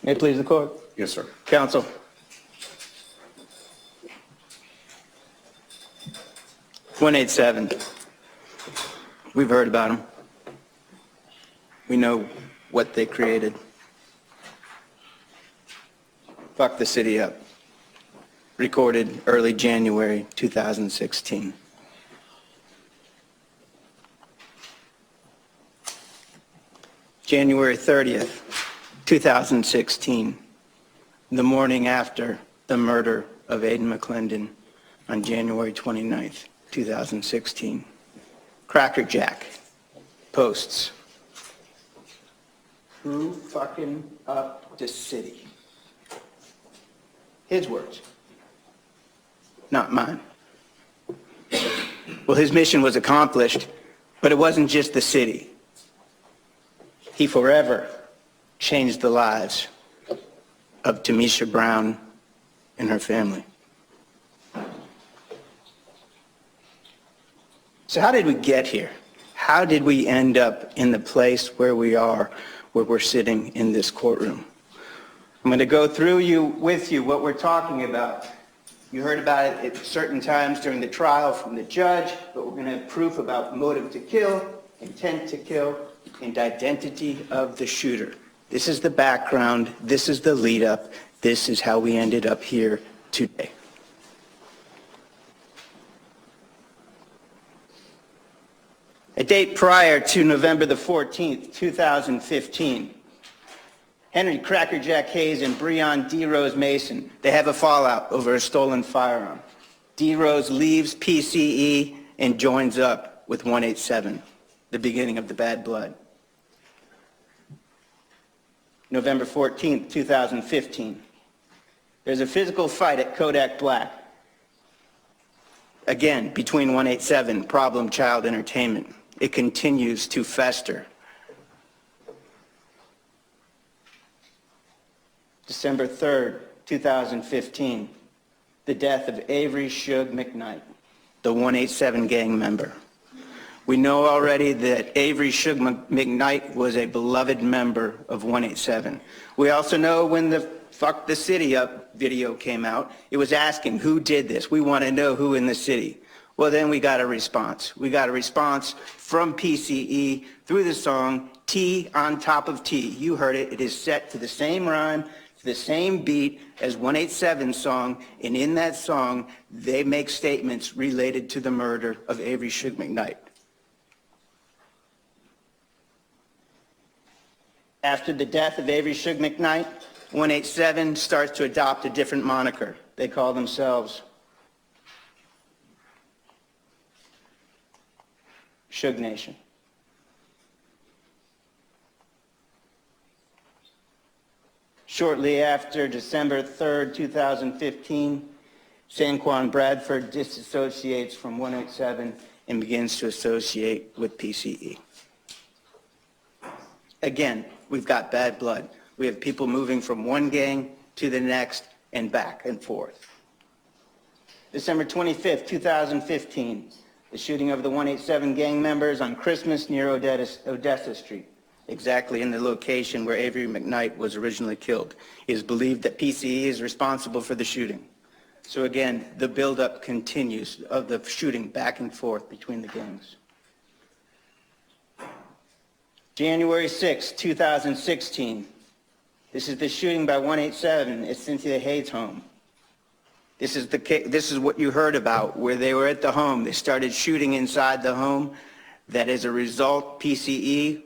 May it please the court. Yes, sir. Counsel. .187. We've heard about them. We know what they created. Fuck the city up. Recorded early January 2016. January 30th, 2016, the morning after the murder of Aiden McClendon on January 29th, 2016. Cracker Jack posts, "Who fucking up the city?" His words, not mine. Well, his mission was accomplished, but it wasn't just the city. He forever changed the lives of Tanisha Brown and her family. So how did we get here? How did we end up in the place where we are, where we're sitting in this courtroom? I'm going to go through with you what we're talking about. You heard about it at certain times during the trial from the judge, but we're going to have proof about motive to kill, intent to kill, and identity of the shooter. This is the background. This is the lead up. This is how we ended up here today. A date prior to November the 14th, 2015, Henry Crackerjack Hayes and Breon D. Rose Mason, they have a fallout over a stolen firearm. D. Rose leaves PCE and joins up with 187, the beginning of the bad blood. November 14th, 2015, there's a physical fight at Kodak Black. Again, between 187, Problem Child Entertainment. It continues to fester. December 3rd, 2015, the death of Avery Suge McKnight, the 187 gang member. We know already that Avery Suge McKnight was a beloved member of 187. We also know when the Fuck the City Up video came out, it was asking who did this. We want to know who in the city. Well, then we got a response. We got a response from PCE through the song T on Top of T. You heard it. It is set to the same rhyme, to the same beat as 187's song, and in that song, they make statements related to the murder of Avery Suge McKnight. After the death of Avery Suge McKnight, 187 starts to adopt a different moniker. They call themselves Suge Nation. Shortly after December 3rd, 2015, Juan Bradford disassociates from 187 and begins to associate with PCE. Again, we've got bad blood. We have people moving from one gang to the next and back and forth. December 25th, 2015, the shooting of the 187 gang members on Christmas near Odessa Street, exactly in the location where Avery McKnight was originally killed. It is believed that PCE is responsible for the shooting. So again, the buildup continues of the shooting back and forth between the gangs. January 6, 2016. This is the shooting by 187 at Cynthia Hayes' home. This is what you heard about, where they were at the home. They started shooting inside the home. That as a result, PCE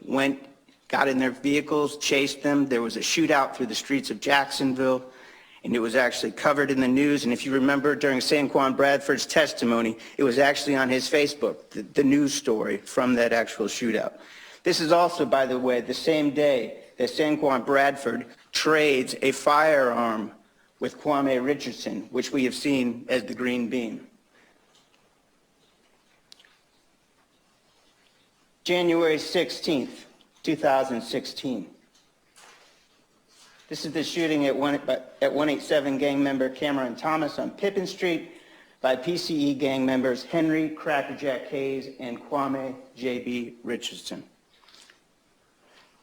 got in their vehicles, chased them. There was a shootout through the streets of Jacksonville, and it was actually covered in the news. And if you remember during Juan Bradford's testimony, it was actually on his Facebook, the news story from that actual shootout. This is also, by the way, the same day that Juan Bradford trades a firearm with Kwame Richardson, which we have seen as the green bean. January 16th, 2016. This is the shooting at 187 gang member Cameron Thomas on Pippin Street by PCE gang members Henry Crackerjack Hayes and Kwame J.B. Richardson.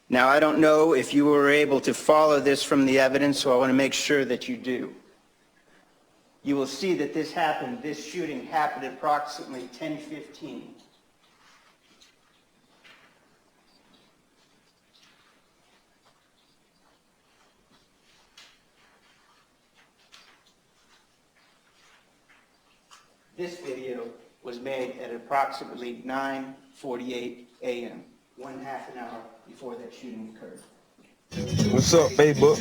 Now, I don't know if you were able to follow this from the evidence, so I want to make sure that you do. You will see that this shooting happened at approximately 10:15. This video was made at approximately 9:48 a.m., 1/2 an hour before that shooting occurred. What's up, Facebook?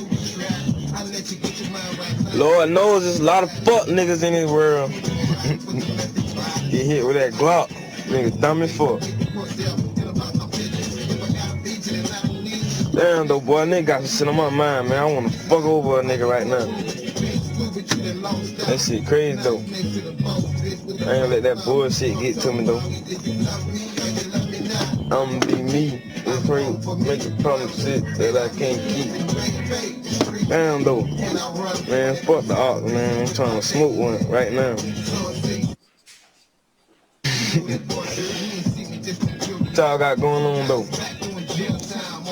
Lord knows there's a lot of fuck niggas in this world. Get hit with that Glock. Niggas dumb as fuck. Damn though, boy, nigga got some shit on my mind, man. I wanna fuck over a nigga right now. That shit crazy though. I ain't gonna let that bullshit get to me though. I'ma be me. Make a promise shit that I can't keep. Damn though. Man, fuck the ox, man. I'm trying to smoke one right now. What y'all got going on though?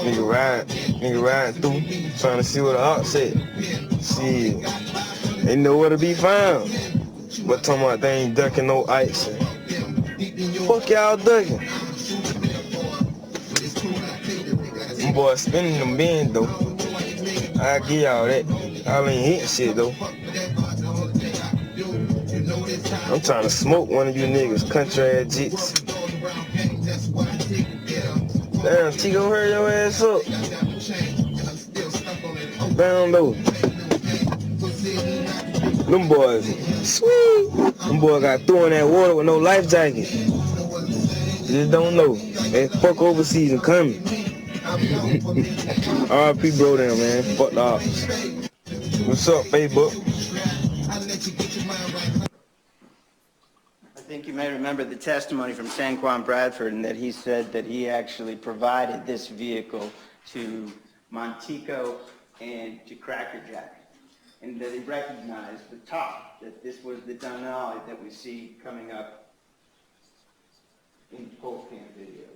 Nigga ride through, trying to see what the ox said. Shit. They know where to be found. But talking about they ain't ducking no ice. Fuck y'all ducking. Them boys spinning them bins though. I give y'all that. Y'all ain't hit shit though. I'm trying to smoke one of you niggas, country ass jits. Damn, Chico, hurry your ass up. Down though. Them boys, sweet. Them boys got thrown in that water with no life jacket. Just don't know. That fuck overseas and coming. RP bro down, man. Fuck the ops. What's up, Facebook? I think you may remember the testimony from Juan Bradford, and that he said that he actually provided this vehicle to Montico and to Cracker Jack, and that he recognized the top, that this was the Denali that we see coming up in the poll cam video.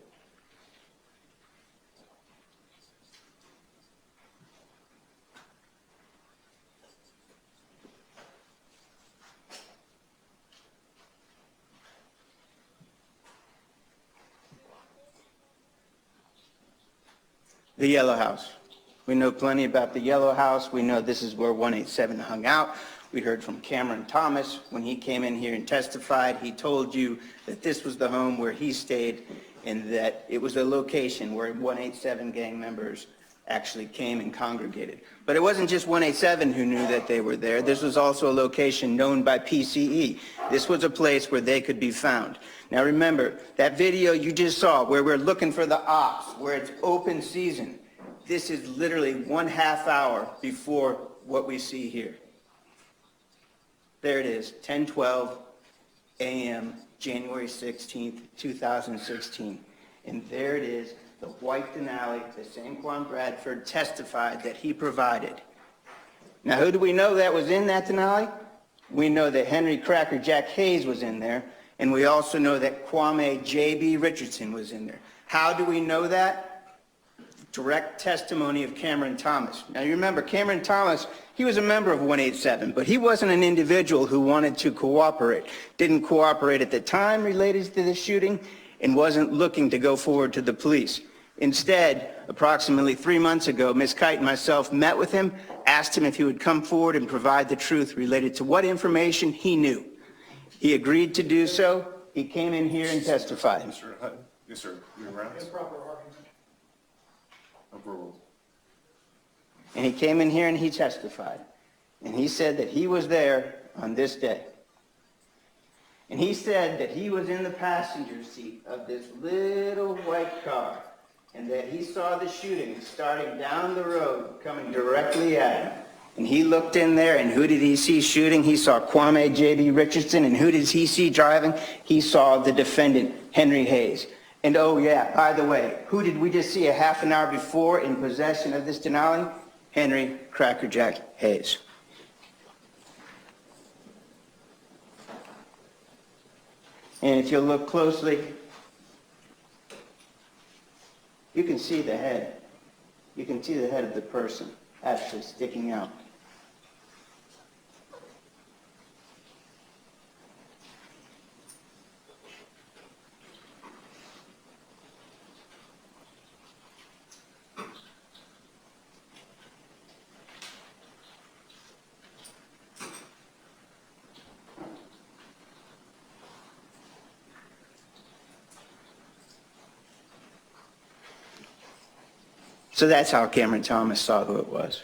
The Yellow House. We know plenty about the Yellow House. We know this is where 187 hung out. We heard from Cameron Thomas when he came in here and testified. He told you that this was the home where he stayed and that it was a location where 187 gang members actually came and congregated. But it wasn't just 187 who knew that they were there. This was also a location known by PCE. This was a place where they could be found. Now remember, that video you just saw where we're looking for the ops, where it's open season, this is literally 1/2 hour before what we see here. There it is, 10:12 a.m., January 16th, 2016. And there it is, the white Denali that Juan Bradford testified that he provided. Now, who do we know that was in that Denali? We know that Henry Cracker Jack Hayes was in there, and we also know that Kwame J.B. Richardson was in there. How do we know that? Direct testimony of Cameron Thomas. Now, you remember, Cameron Thomas, he was a member of 187, but he wasn't an individual who wanted to cooperate. Didn't cooperate at the time related to the shooting, and wasn't looking to go forward to the police. Instead, approximately 3 months ago, Ms. Kite and myself met with him, asked him if he would come forward and provide the truth related to what information he knew. He agreed to do so. He came in here and testified. Yes, sir. Your rounds? Improper argument. Approval. And he came in here and he testified. And he said that he was there on this day. And he said that he was in the passenger seat of this little white car, and that he saw the shooting starting down the road, coming directly at him. And he looked in there, and who did he see shooting? He saw Kwame J.B. Richardson, and who did he see driving? He saw the defendant, Henry Hayes. And oh yeah, by the way, who did we just see a half an hour before in possession of this Denali? Henry Cracker Jack Hayes. And if you look closely, you can see the head. You can see the head of the person actually sticking out. So that's how Cameron Thomas saw who it was.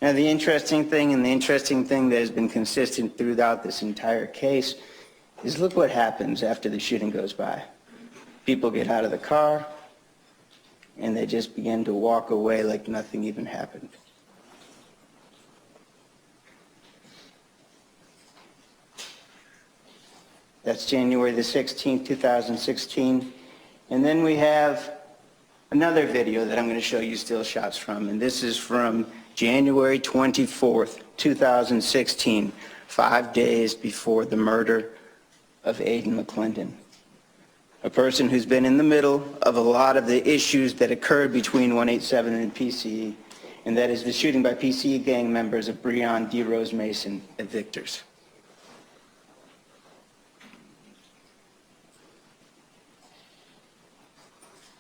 Now, the interesting thing that has been consistent throughout this entire case is look what happens after the shooting goes by. People get out of the car and they just begin to walk away like nothing even happened. That's January the 16th, 2016. And then we have another video that I'm going to show you still shots from, and this is from January 24th, 2016, 5 days before the murder of Aiden McClendon, a person who's been in the middle of a lot of the issues that occurred between 187 and PCE, and that is the shooting by PCE gang members of Breon D. Rose Mason at Victor's.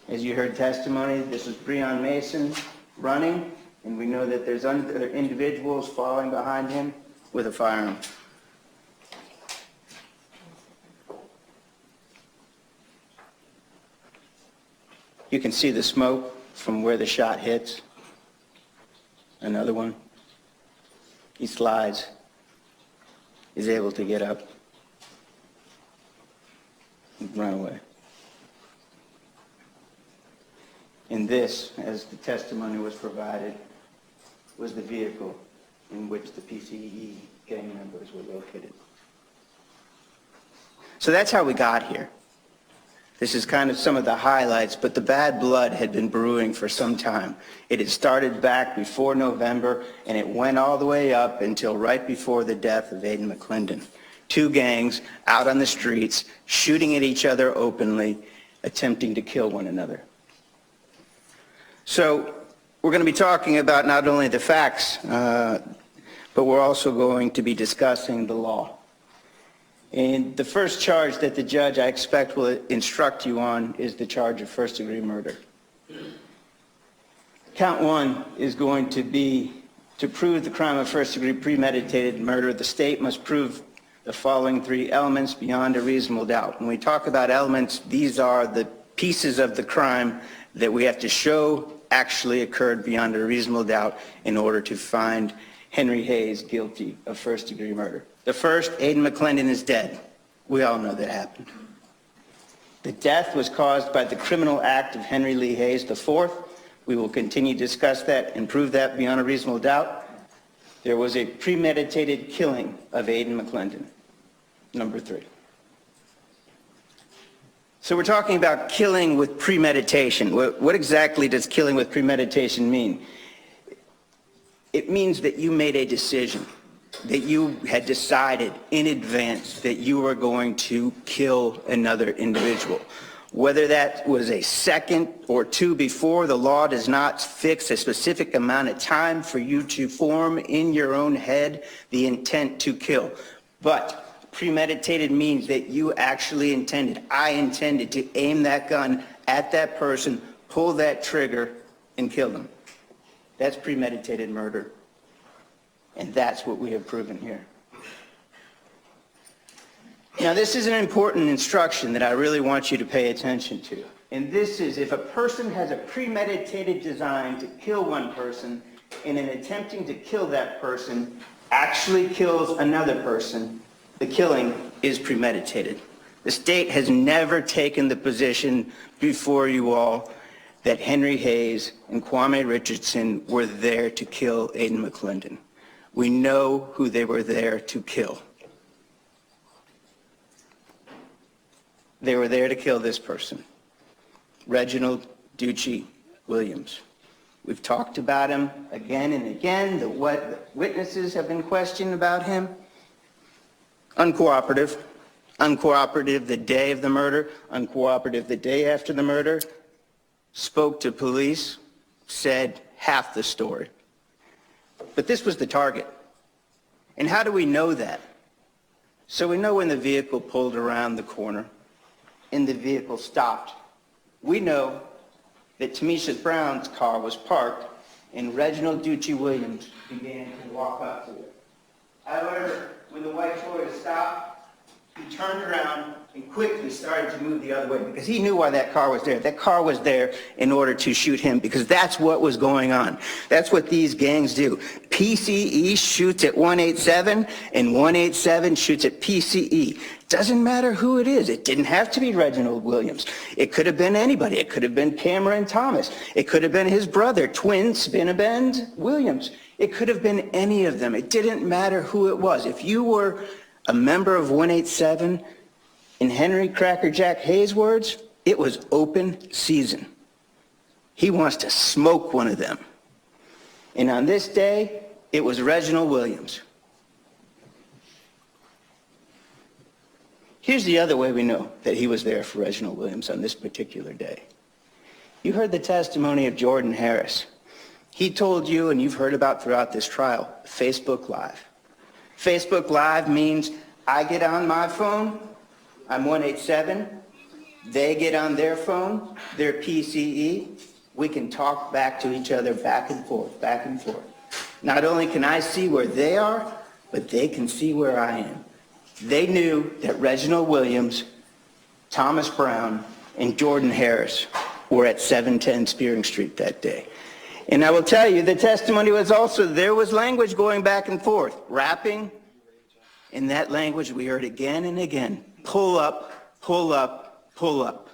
As you heard testimony, this is Breon Mason running, and we know that there's other individuals following behind him with a firearm. You can see the smoke from where the shot hits. Another one. He slides. He's able to get up and run away. And this, as the testimony was provided, was the vehicle in which the PCE gang members were located. So that's how we got here. This is kind of some of the highlights, but the bad blood had been brewing for some time. It had started back before November, and it went all the way up until right before the death of Aiden McClendon. Two gangs out on the streets, shooting at each other openly, attempting to kill one another. So we're going to be talking about not only the facts, but we're also going to be discussing the law. And the first charge that the judge, I expect, will instruct you on is the charge of first-degree murder. Count one is going to be to prove the crime of first-degree premeditated murder. The state must prove the following three elements beyond a reasonable doubt. When we talk about elements, these are the pieces of the crime that we have to show actually occurred beyond a reasonable doubt in order to find Henry Hayes guilty of first-degree murder. The first, Aiden McClendon is dead. We all know that happened. The death was caused by the criminal act of Henry Lee Hayes IV. We will continue to discuss that and prove that beyond a reasonable doubt. There was a premeditated killing of Aiden McClendon, number three. So we're talking about killing with premeditation. What exactly does killing with premeditation mean? It means that you made a decision, that you had decided in advance that you were going to kill another individual. Whether that was a second or two before, the law does not fix a specific amount of time for you to form in your own head the intent to kill. But premeditated means that you actually intended, I intended to aim that gun at that person, pull that trigger, and kill them. That's premeditated murder. And that's what we have proven here. Now, this is an important instruction that I really want you to pay attention to. And this is, if a person has a premeditated design to kill one person, and in attempting to kill that person, actually kills another person, the killing is premeditated. The state has never taken the position before you all that Henry Hayes and Kwame Richardson were there to kill Aiden McClendon. We know who they were there to kill. They were there to kill this person, Reginald Ducey Williams. We've talked about him again and again, what witnesses have been questioned about him. Uncooperative. Uncooperative the day of the murder. Uncooperative the day after the murder. spoke to police, said half the story. But this was the target. And how do we know that? So we know when the vehicle pulled around the corner and the vehicle stopped. We know that Tanisha Brown's car was parked and Reginald Ducey Williams began to walk up to it. However, when the white Toyota stopped, he turned around and quickly started to move the other way because he knew why that car was there. That car was there in order to shoot him because that's what was going on. That's what these gangs do. PCE shoots at 187 and 187 shoots at PCE. Doesn't matter who it is. It didn't have to be Reginald Williams. It could have been anybody. It could have been Cameron Thomas. It could have been his brother, twin Spinabend Williams. It could have been any of them. It didn't matter who it was. If you were a member of 187, in Henry Cracker Jack Hayes' words, it was open season. He wants to smoke one of them. And on this day, it was Reginald Williams. Here's the other way we know that he was there for Reginald Williams on this particular day. You heard the testimony of Jordan Harris. He told you, and you've heard about throughout this trial, Facebook Live. Facebook Live means I get on my phone, I'm 187, they get on their phone, their PCE, we can talk back to each other back and forth, back and forth. Not only can I see where they are, but they can see where I am. They knew that Reginald Williams, Thomas Brown, and Jordan Harris were at 710 Spearing Street that day. And I will tell you, the testimony was also, there was language going back and forth, rapping. In that language, we heard again and again, pull up, pull up, pull up.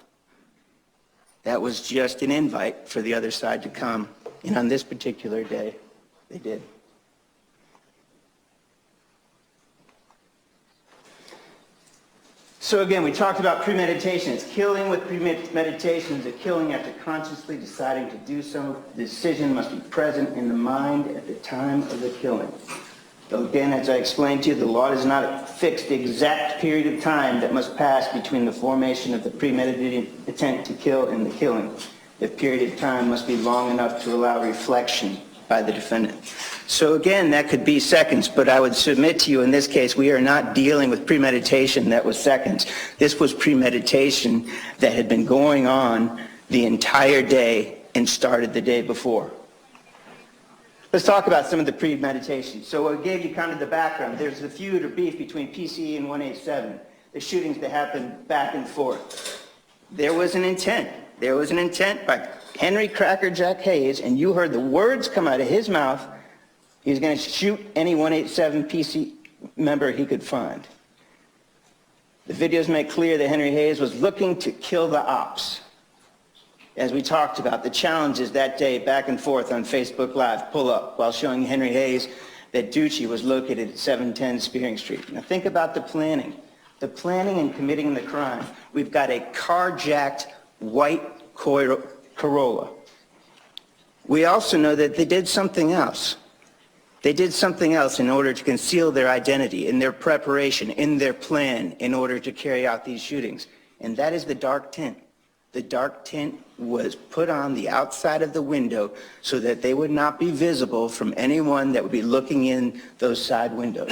That was just an invite for the other side to come. And on this particular day, they did. So again, we talked about premeditation. It's killing with premeditation. It's a killing after consciously deciding to do so. The decision must be present in the mind at the time of the killing. So again, as I explained to you, the law does not fix the exact period of time that must pass between the formation of the premeditated intent to kill and the killing. The period of time must be long enough to allow reflection by the defendant. So again, that could be seconds, but I would submit to you in this case, we are not dealing with premeditation that was seconds. This was premeditation that had been going on the entire day and started the day before. Let's talk about some of the premeditation. So I gave you kind of the background. There's a feud or beef between PCE and 187, the shootings that happened back and forth. There was an intent. There was an intent by Henry Cracker Jack Hayes, and you heard the words come out of his mouth. He was going to shoot any 187 PC member he could find. The videos make clear that Henry Hayes was looking to kill the ops. As we talked about, the challenges that day back and forth on Facebook Live, pull up, while showing Henry Hayes that Ducey was located at 710 Spearing Street. Now think about the planning and committing the crime. We've got a carjacked white Corolla. We also know that they did something else. They did something else in order to conceal their identity, in their preparation, in their plan, in order to carry out these shootings. And that is the dark tint. The dark tint was put on the outside of the window so that they would not be visible from anyone that would be looking in those side windows.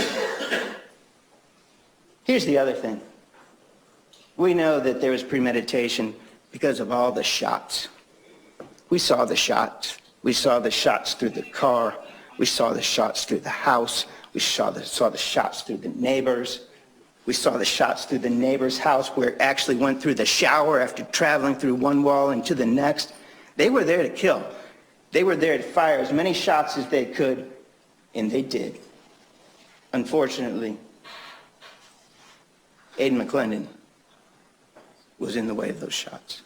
Here's the other thing. We know that there was premeditation because of all the shots. We saw the shots. We saw the shots through the car. We saw the shots through the house. We saw the shots through the neighbors. We saw the shots through the neighbor's house where it actually went through the shower after traveling through one wall into the next. They were there to kill. They were there to fire as many shots as they could, and they did. Unfortunately, Aiden McClendon was in the way of those shots.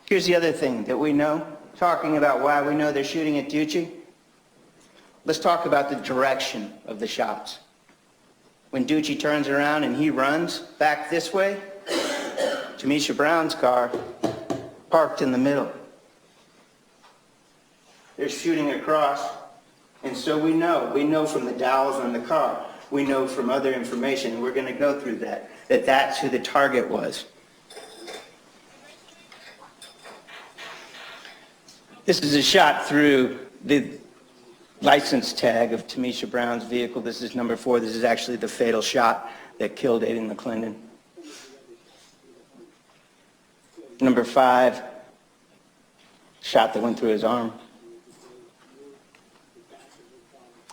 Here's the other thing that we know, talking about why we know they're shooting at Ducey. Let's talk about the direction of the shots. When Ducey turns around and he runs back this way, Tanisha Brown's car parked in the middle. They're shooting across, and so we know from the dowels on the car, we know from other information, and we're going to go through that that's who the target was. This is a shot through the license tag of Tanisha Brown's vehicle. This is number 4. This is actually the fatal shot that killed Aiden McClendon. Number 5, shot that went through his arm.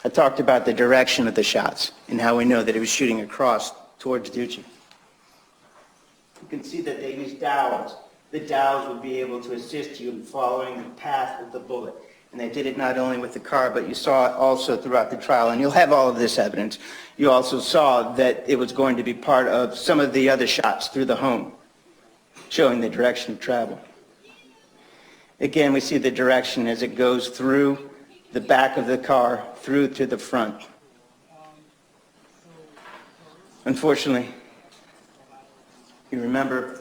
I talked about the direction of the shots and how we know that he was shooting across towards Ducci. You can see that they used dowels. The dowels would be able to assist you in following the path of the bullet. And they did it not only with the car, but you saw it also throughout the trial. And you'll have all of this evidence. You also saw that it was going to be part of some of the other shots through the home, showing the direction of travel. Again, we see the direction as it goes through the back of the car, through to the front. Unfortunately, you remember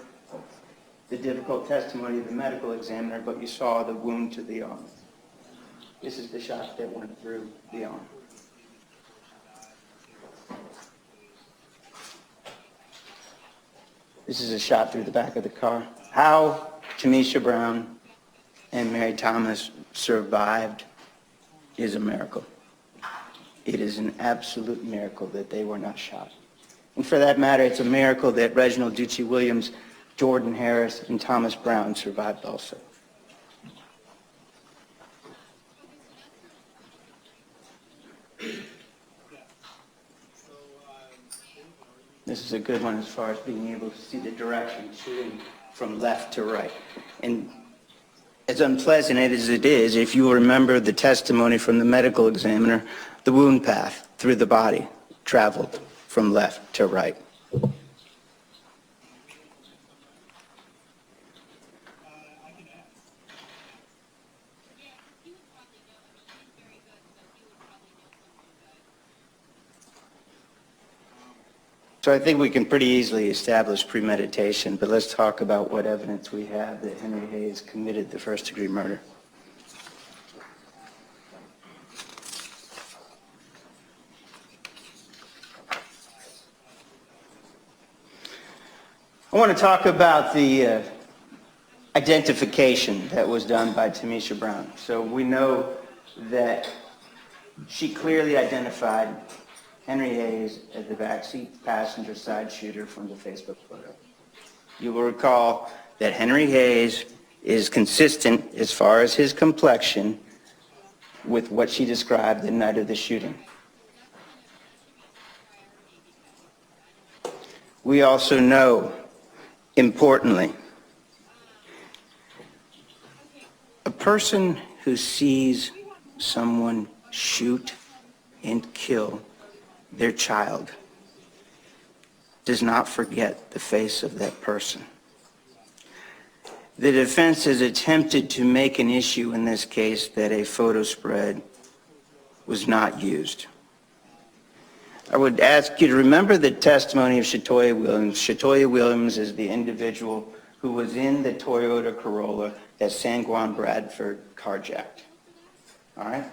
the difficult testimony of the medical examiner, but you saw the wound to the arm. This is the shot that went through the arm. This is a shot through the back of the car. How Tanisha Brown and Mary Thomas survived is a miracle. It is an absolute miracle that they were not shot. And for that matter, it's a miracle that Reginald Ducci Williams, Jordan Harris, and Thomas Brown survived also. This is a good one as far as being able to see the direction, shooting from left to right. And as unpleasant as it is, if you remember the testimony from the medical examiner, the wound path through the body traveled from left to right. So I think we can pretty easily establish premeditation, but let's talk about what evidence we have that Henry Hayes committed the first-degree murder. I want to talk about the identification that was done by Tanisha Brown. So we know that she clearly identified Henry Hayes as the backseat passenger side shooter from the Facebook photo. You will recall that Henry Hayes is consistent as far as his complexion with what she described the night of the shooting. We also know, importantly, a person who sees someone shoot and kill their child does not forget the face of that person. The defense has attempted to make an issue in this case that a photo spread was not used. I would ask you to remember the testimony of Shatori Williams. Shatori Williams is the individual who was in the Toyota Corolla that Juan Bradford carjacked. All right?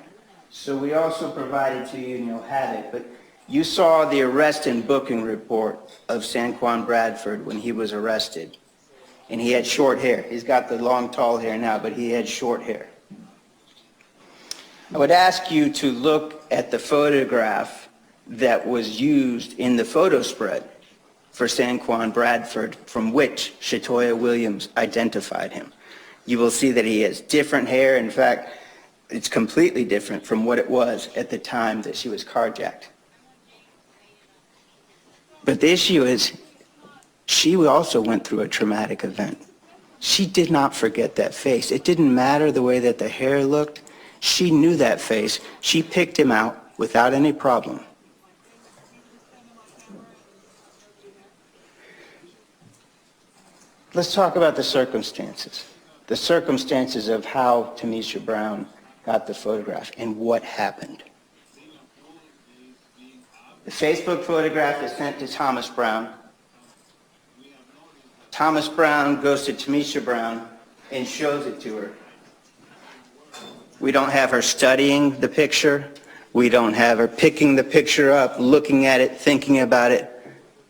So we also provided to you, and you'll have it, but you saw the arrest and booking report of Juan Bradford when he was arrested. And he had short hair. He's got the long, tall hair now, but he had short hair. I would ask you to look at the photograph that was used in the photo spread for Juan Bradford, from which Shatori Williams identified him. You will see that he has different hair. In fact, it's completely different from what it was at the time that she was carjacked. But the issue is, she also went through a traumatic event. She did not forget that face. It didn't matter the way that the hair looked. She knew that face. She picked him out without any problem. Let's talk about the circumstances. The circumstances of how Tanisha Brown got the photograph and what happened. The Facebook photograph is sent to Thomas Brown. Thomas Brown goes to Tanisha Brown and shows it to her. We don't have her studying the picture. We don't have her picking the picture up, looking at it, thinking about it.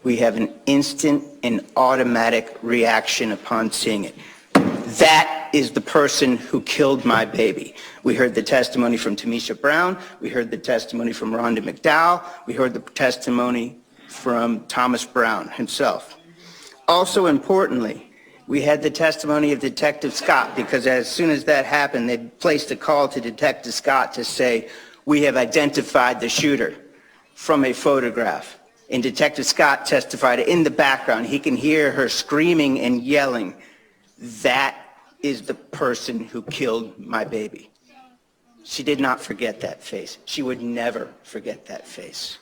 We have an instant and automatic reaction upon seeing it. That that is the person who killed my baby. We heard the testimony from Tanisha Brown. We heard the testimony from Rhonda McDowell. We heard the testimony from Thomas Brown himself. Also importantly, we had the testimony of Detective Scott, because as soon as that happened, they placed a call to Detective Scott to say, we have identified the shooter from a photograph. And Detective Scott testified in the background. He can hear her screaming and yelling, that is the person who killed my baby. She did not forget that face. She would never forget that face.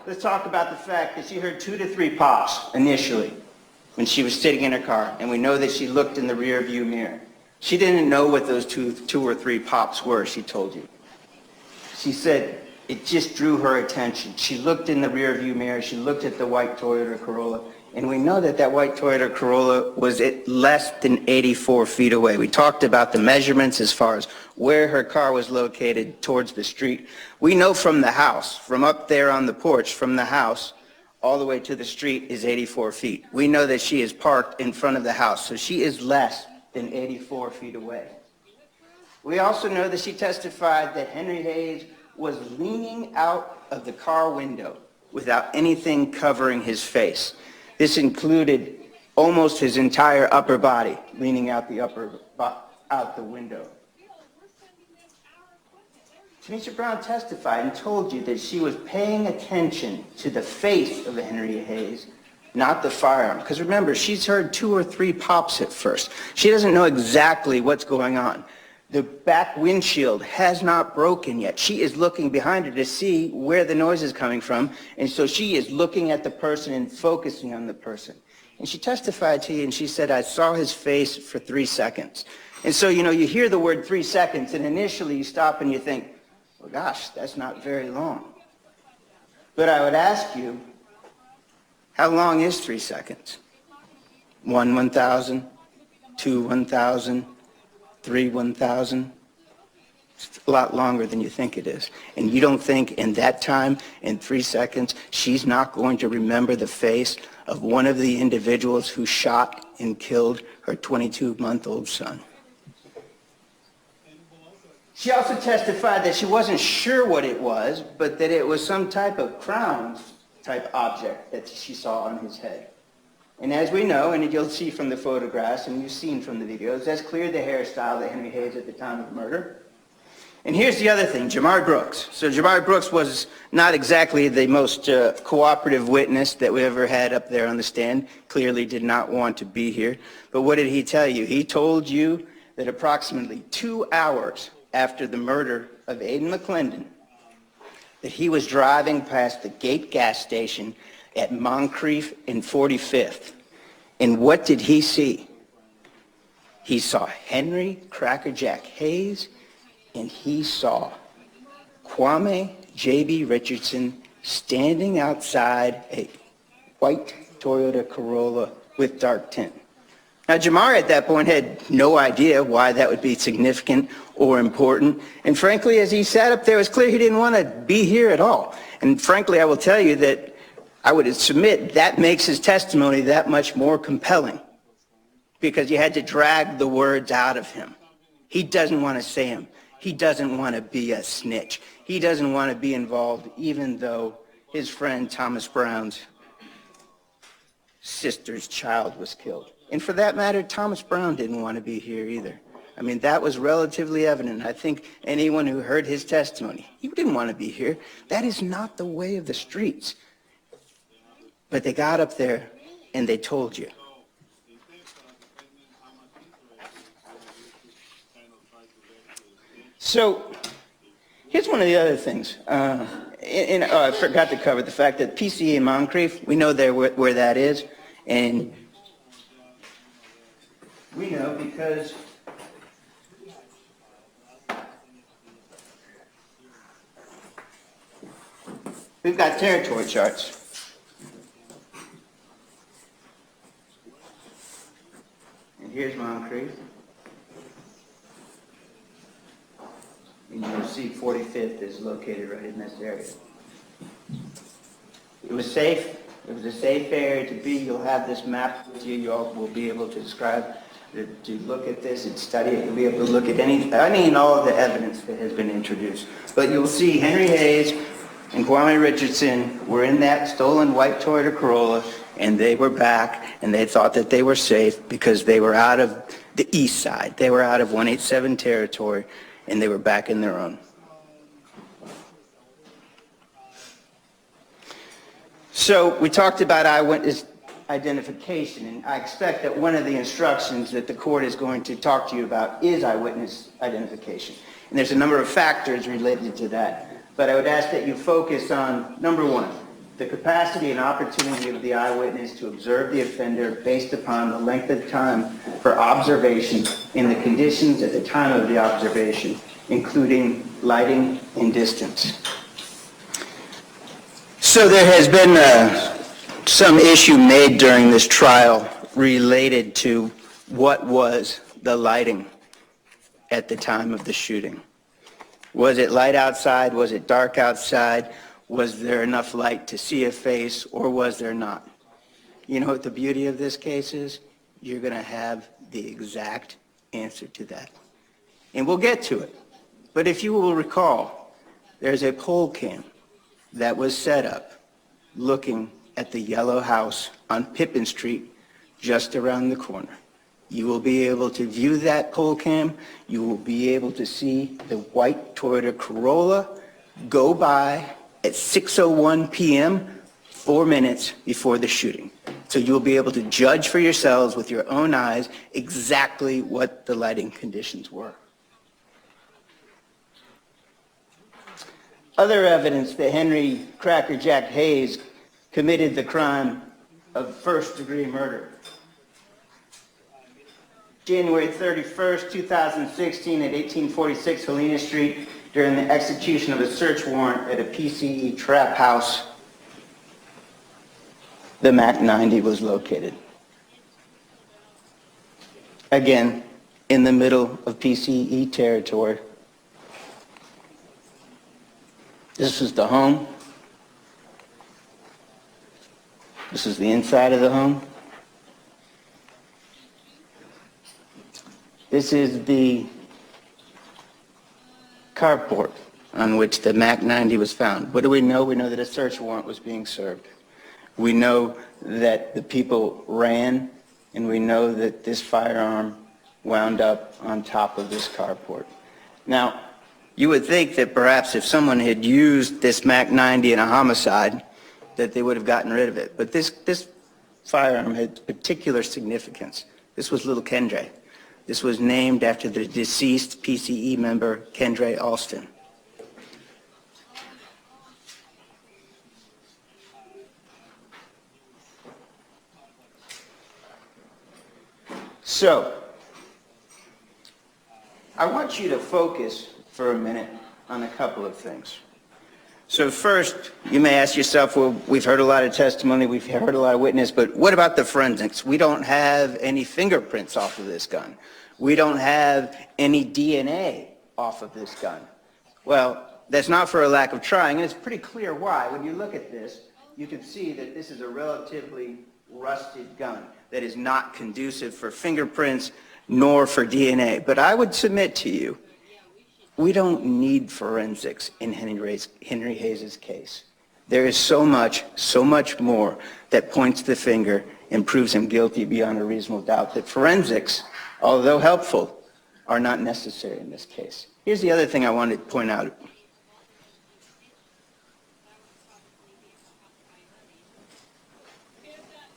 Let's talk about the fact that she heard 2 to 3 pops initially when she was sitting in her car, and we know that she looked in the rear view mirror. She didn't know what those two or three pops were, she told you. She said it just drew her attention. She looked in the rear view mirror, she looked at the white Toyota Corolla, and we know that that white Toyota Corolla was at less than 84 feet away. We talked about the measurements as far as where her car was located towards the street. We know from the house, from up there on the porch, from the house all the way to the street is 84 feet. We know that she is parked in front of the house, so she is less than 84 feet away. We also know that she testified that Henry Hayes was leaning out of the car window without anything covering his face. This included almost his entire upper body leaning out the window. Tanisha Brown testified and told you that she was paying attention to the face of Henry Hayes, not the firearm. Because remember, she's heard 2 or 3 pops at first. She doesn't know exactly what's going on. The back windshield has not broken yet. She is looking behind her to see where the noise is coming from, and so she is looking at the person and focusing on the person. And she testified to you, and she said, I saw his face for 3 seconds. And so, you hear the word 3 seconds, and initially you stop and you think, well, gosh, that's not very long. But I would ask you, how long is 3 seconds? 1 1,000, 2 1,000, 3 1,000. It's a lot longer than you think it is. And you don't think in that time, in 3 seconds, she's not going to remember the face of one of the individuals who shot and killed her 22-month-old son. She also testified that she wasn't sure what it was, but that it was some type of crown-type object that she saw on his head. And as we know, and you'll see from the photographs, and you've seen from the videos, that's clearly the hairstyle that Henry Hayes at the time of murder. And here's the other thing, Jamar Brooks. So Jamar Brooks was not exactly the most cooperative witness that we ever had up there on the stand. Clearly did not want to be here. But what did he tell you? He told you that approximately 2 hours after the murder of Aiden McClendon, that he was driving past the Gate gas station at Moncrief and 45th. And what did he see? He saw Henry Crackerjack Hayes, and he saw Kwame J.B. Richardson standing outside a white Toyota Corolla with dark tint. Now, Jamar at that point had no idea why that would be significant or important. And frankly, as he sat up there, it was clear he didn't want to be here at all. And frankly, I will tell you that I would submit that makes his testimony that much more compelling, because you had to drag the words out of him. He doesn't want to say them. He doesn't want to be a snitch. He doesn't want to be involved, even though his friend Thomas Brown's sister's child was killed. And for that matter, Thomas Brown didn't want to be here either. I mean, that was relatively evident. I think anyone who heard his testimony, he didn't want to be here. That is not the way of the streets. But they got up there and they told you. So here's one of the other things. I forgot to cover the fact that PCE in Moncrief, we know where that is. And we know because we've got territory charts. And here's Moncrief. And you'll see 45th is located right in this area. It was safe It was a safe area to be. You'll have this map with you. You all will be able to describe, to look at this and study it. You'll be able to look at any and all of the evidence that has been introduced. But you'll see Henry Hayes and Kwame Richardson were in that stolen white Toyota Corolla, and they were back, and they thought that they were safe because they were out of the east side. They were out of 187 territory, and they were back in their own. So we talked about eyewitness identification, and I expect that one of the instructions that the court is going to talk to you about is eyewitness identification. And there's a number of factors related to that. But I would ask that you focus on, number one, the capacity and opportunity of the eyewitness to observe the offender based upon the length of time for observation in the conditions at the time of the observation, including lighting and distance. So there has been some issue made during this trial related to what was the lighting at the time of the shooting. Was it light outside? Was it dark outside? Was there enough light to see a face, or was there not? You know what the beauty of this case is? You're going to have the exact answer to that. And we'll get to it. But if you will recall, there's a poll cam that was set up looking at the yellow house on Pippin Street just around the corner. You will be able to view that poll cam. You will be able to see the white Toyota Corolla go by at 6:01 p.m., 4 minutes before the shooting. So you'll be able to judge for yourselves with your own eyes exactly what the lighting conditions were. Other evidence that Henry Cracker Jack Hayes committed the crime of first-degree murder. January 31st, 2016 at 1846 Helena Street, during the execution of a search warrant at a PCE trap house, the MAC 90 was located. Again, in the middle of PCE territory. This is the home. This is the inside of the home. This is the carport on which the MAC 90 was found. What do we know? We know that a search warrant was being served. We know that the people ran, and we know that this firearm wound up on top of this carport. Now, you would think that perhaps if someone had used this MAC 90 in a homicide, that they would have gotten rid of it. But this firearm had particular significance. This was little Kendre. This was named after the deceased PCE member, Kendre Alston. So, I want you to focus for a minute on a couple of things. So first, you may ask yourself, well, we've heard a lot of testimony, we've heard a lot of witness, but what about the forensics? We don't have any fingerprints off of this gun. We don't have any DNA off of this gun. Well, that's not for a lack of trying, and it's pretty clear why. When you look at this, you can see that this is a relatively rusted gun that is not conducive for fingerprints nor for DNA. But I would submit to you, we don't need forensics in Henry Hayes' case. There is so much more that points the finger and proves him guilty beyond a reasonable doubt that forensics, although helpful, are not necessary in this case. Here's the other thing I wanted to point out.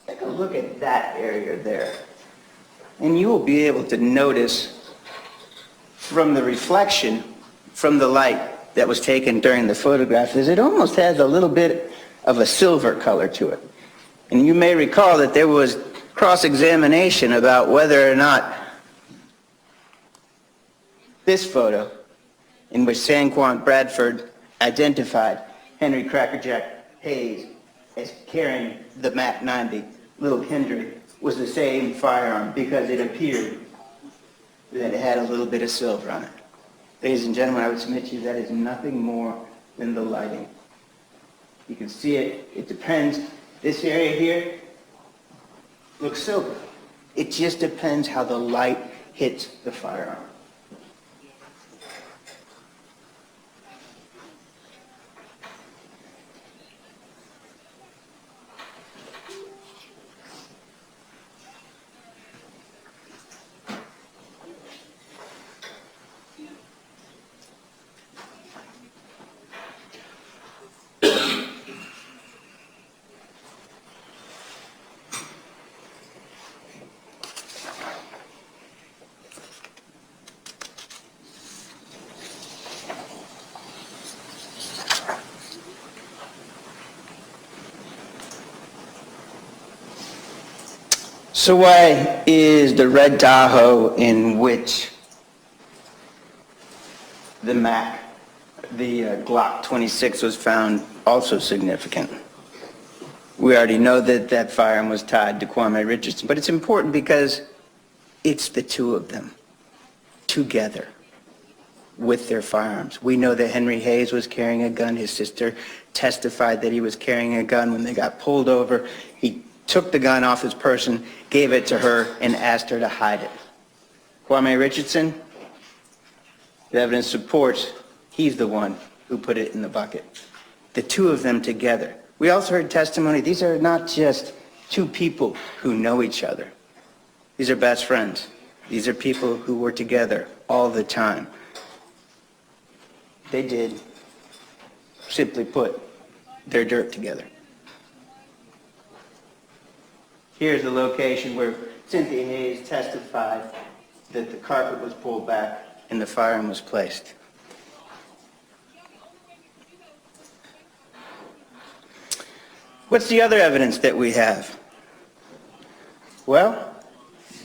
Take a look at that area there, and you will be able to notice from the reflection from the light that was taken during the photograph is it almost has a little bit of a silver color to it. And you may recall that there was cross-examination about whether or not this photo, in which Juan Bradford identified Henry Crackerjack Hayes as carrying the MAC 90, little Kendrick, was the same firearm because it appeared that it had a little bit of silver on it. Ladies and gentlemen, I would submit to you that is nothing more than the lighting. You can see it. It depends This area here looks silver. It just depends how the light hits the firearm. So why is the red Tahoe in which the Glock 26 was found also significant? We already know that that firearm was tied to Kwame Richardson, but it's important because it's the two of them together with their firearms. We know that Henry Hayes was carrying a gun. His sister testified that he was carrying a gun when they got pulled over. He took the gun off his person, gave it to her, and asked her to hide it. Kwame Richardson, the evidence supports he's the one who put it in the bucket. The two of them together. We also heard testimony, these are not just two people who know each other. These are best friends. These are people who were together all the time. They did, simply put, their dirt together. Here's the location where Cynthia Hayes testified that the carpet was pulled back and the firearm was placed. What's the other evidence that we have? Well,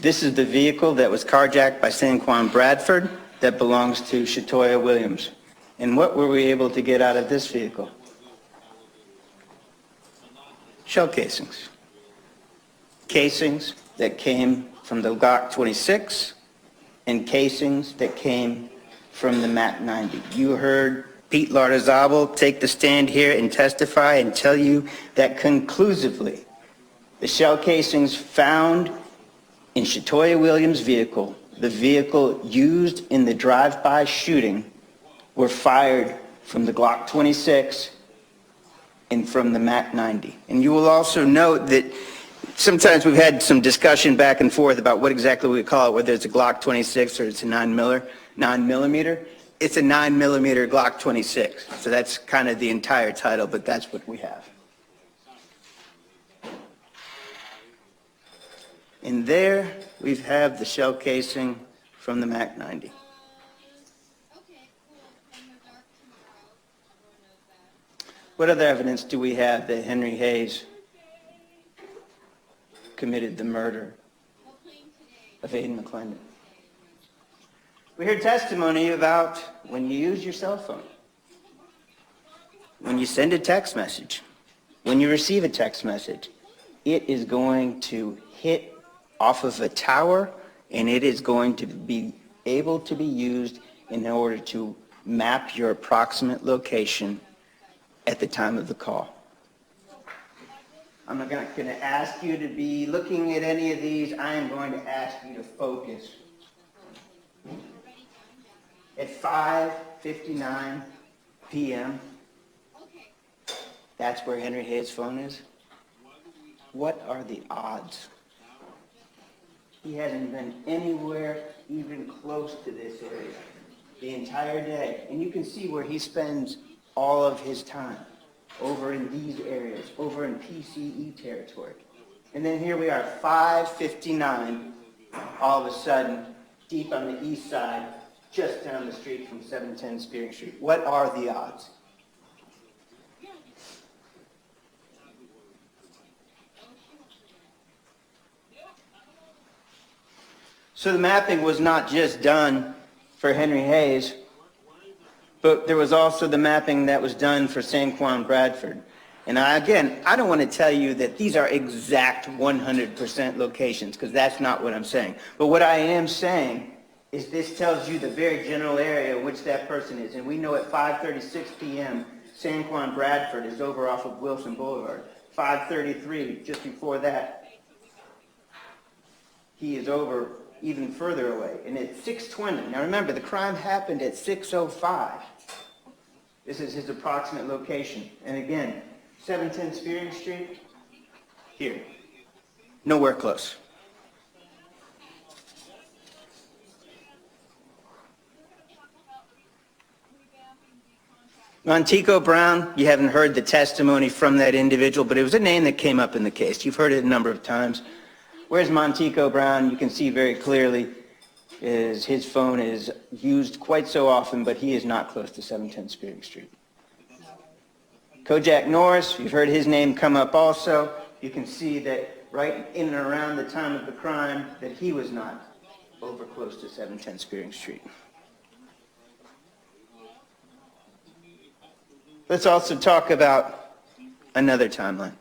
this is the vehicle that was carjacked by Juan Bradford that belongs to Shatori Williams. And what were we able to get out of this vehicle? Shell casings. Casings that came from the Glock 26 and casings that came from the MAC 90. You heard Pete Lardizabal take the stand here and testify and tell you that conclusively the shell casings found in Shatori Williams' vehicle, the vehicle used in the drive-by shooting, were fired from the Glock 26 and from the MAC 90. And you will also note that sometimes we've had some discussion back and forth about what exactly we call it, whether it's a Glock 26 or it's a 9 millimeter. It's a 9 millimeter Glock 26. So that's kind of the entire title, but that's what we have. And there we have the shell casing from the MAC 90. What other evidence do we have that Henry Hayes committed the murder of Aiden McClendon? We heard testimony about when you use your cell phone, when you send a text message, when you receive a text message, it is going to hit off of a tower and it is going to be able to be used in order to map your approximate location at the time of the call. I'm not going to ask you to be looking at any of these. I am going to ask you to focus. At 5:59 p.m., that's where Henry Hayes' phone is. What are the odds? He hasn't been anywhere even close to this area the entire day. And you can see where he spends all of his time, over in these areas, over in PCE territory. And then here we are, 5:59, all of a sudden, deep on the east side, just down the street from 710 Spearing Street. What are the odds? So the mapping was not just done for Henry Hayes, but there was also the mapping that was done for Juan Bradford. And I don't want to tell you that these are exact 100% locations, because that's not what I'm saying. But what I am saying is this tells you the very general area in which that person is. And we know at 5:36 p.m., Juan Bradford is over off of Wilson Boulevard. 5:33, just before that, he is over even further away. And at 6:20, now remember, the crime happened at 6:05. This is his approximate location. And again, 710 Spearing Street, here. Nowhere close. Montico Brown, you haven't heard the testimony from that individual, but it was a name that came up in the case. You've heard it a number of times. Where's Montico Brown? You can see very clearly is his phone is used quite so often, but he is not close to 710 Spearing Street. Kojak Norris, you've heard his name come up also. You can see that right in and around the time of the crime that he was not over close to 710 Spearing Street. Let's also talk about another timeline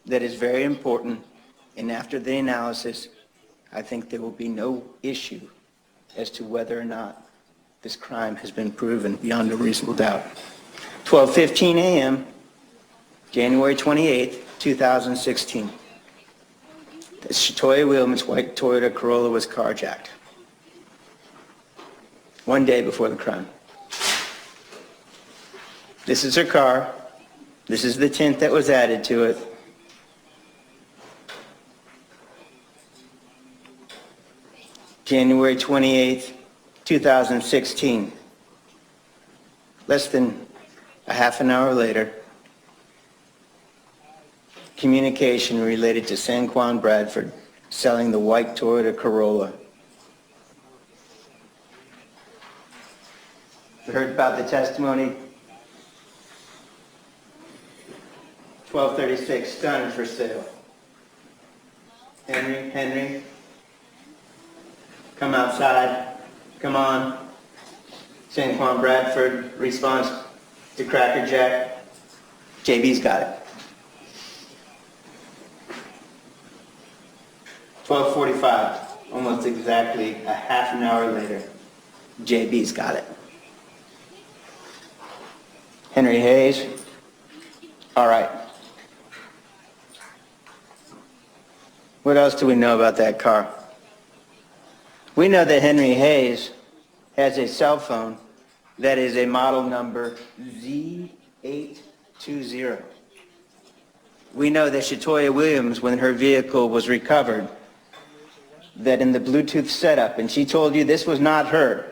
that is very important, and after the analysis, I think there will be no issue as to whether or not this crime has been proven beyond a reasonable doubt. 12:15 a.m., January 28th, 2016. The Shatori Williams white Toyota Corolla was carjacked. One day before the crime. This is her car. This is the tint that was added to it. January 28th, 2016. Less than a half an hour later, communication related to Juan Bradford selling the white Toyota Corolla. We heard about the testimony. 12:36, done for sale. Henry, come outside, come on. Juan Bradford response to Cracker Jack, JB's got it. 12:45, almost exactly a half an hour later, JB's got it. Henry Hayes, all right. What else do we know about that car? We know that Henry Hayes has a cell phone that is a model number Z820. We know that Shatori Williams, when her vehicle was recovered, that in the Bluetooth setup, and she told you this was not her,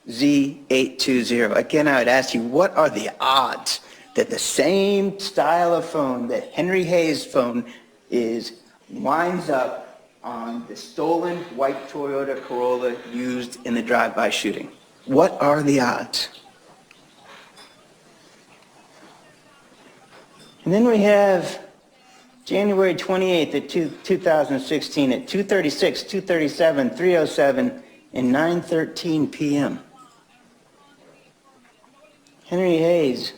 Z820. Again, I would ask you, what are the odds that the same style of phone that Henry Hayes' phone is winds up on the stolen white Toyota Corolla used in the drive-by shooting? What are the odds? And then we have January 28th at 2016 at 2:36, 2:37, 3:07, and 9:13 p.m. Henry Hayes,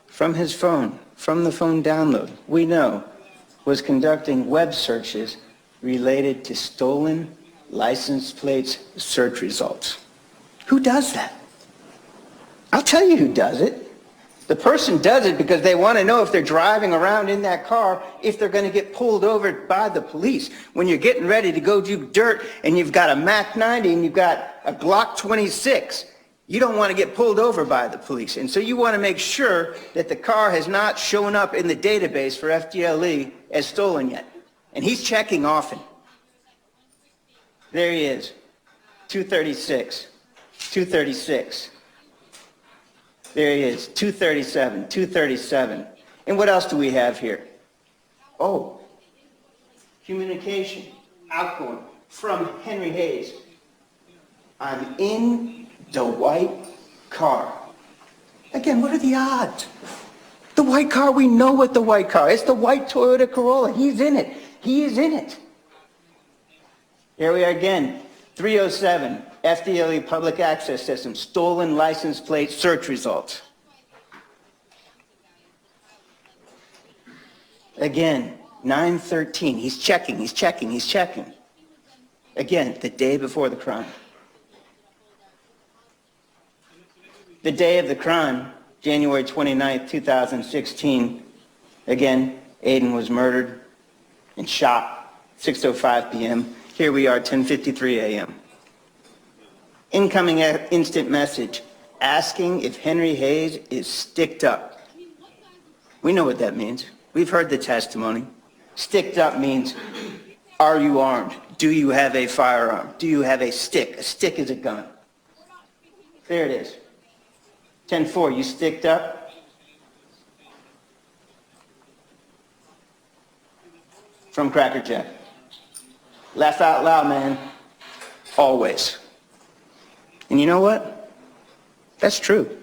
from his phone, from the phone download, we know, was conducting web searches related to stolen license plates search results. Who does that? I'll tell you who does it. The person does it because they want to know if they're driving around in that car, if they're going to get pulled over by the police. When you're getting ready to go do dirt and you've got a Mac 90 and you've got a Glock 26, you don't want to get pulled over by the police. And so you want to make sure that the car has not shown up in the database for FDLE as stolen yet. And he's checking often. There he is, 2:36, 2:36. There he is, 2:37, 2:37. And what else do we have here? Oh, communication, outgoing from Henry Hayes. I'm in the white car. Again, what are the odds? The white car, we know what the white car is. It's the white Toyota Corolla. He's in it. He is in it. Here we are again, 3:07. FDLE Public Access System, stolen license plate search results. Again, 9:13, he's checking. Again, the day before the crime. The day of the crime, January 29th, 2016, again, Aiden was murdered and shot 6:05 p.m. Here we are, 10:53 a.m. Incoming instant message asking if Henry Hayes is sticked up. We know what that means. We've heard the testimony. Sticked up means, are you armed? Do you have a firearm? Do you have a stick? A stick is a gun. There it is. 10-4, you sticked up? From Cracker Jack. Laugh out loud, man. Always. And you know what? That's true.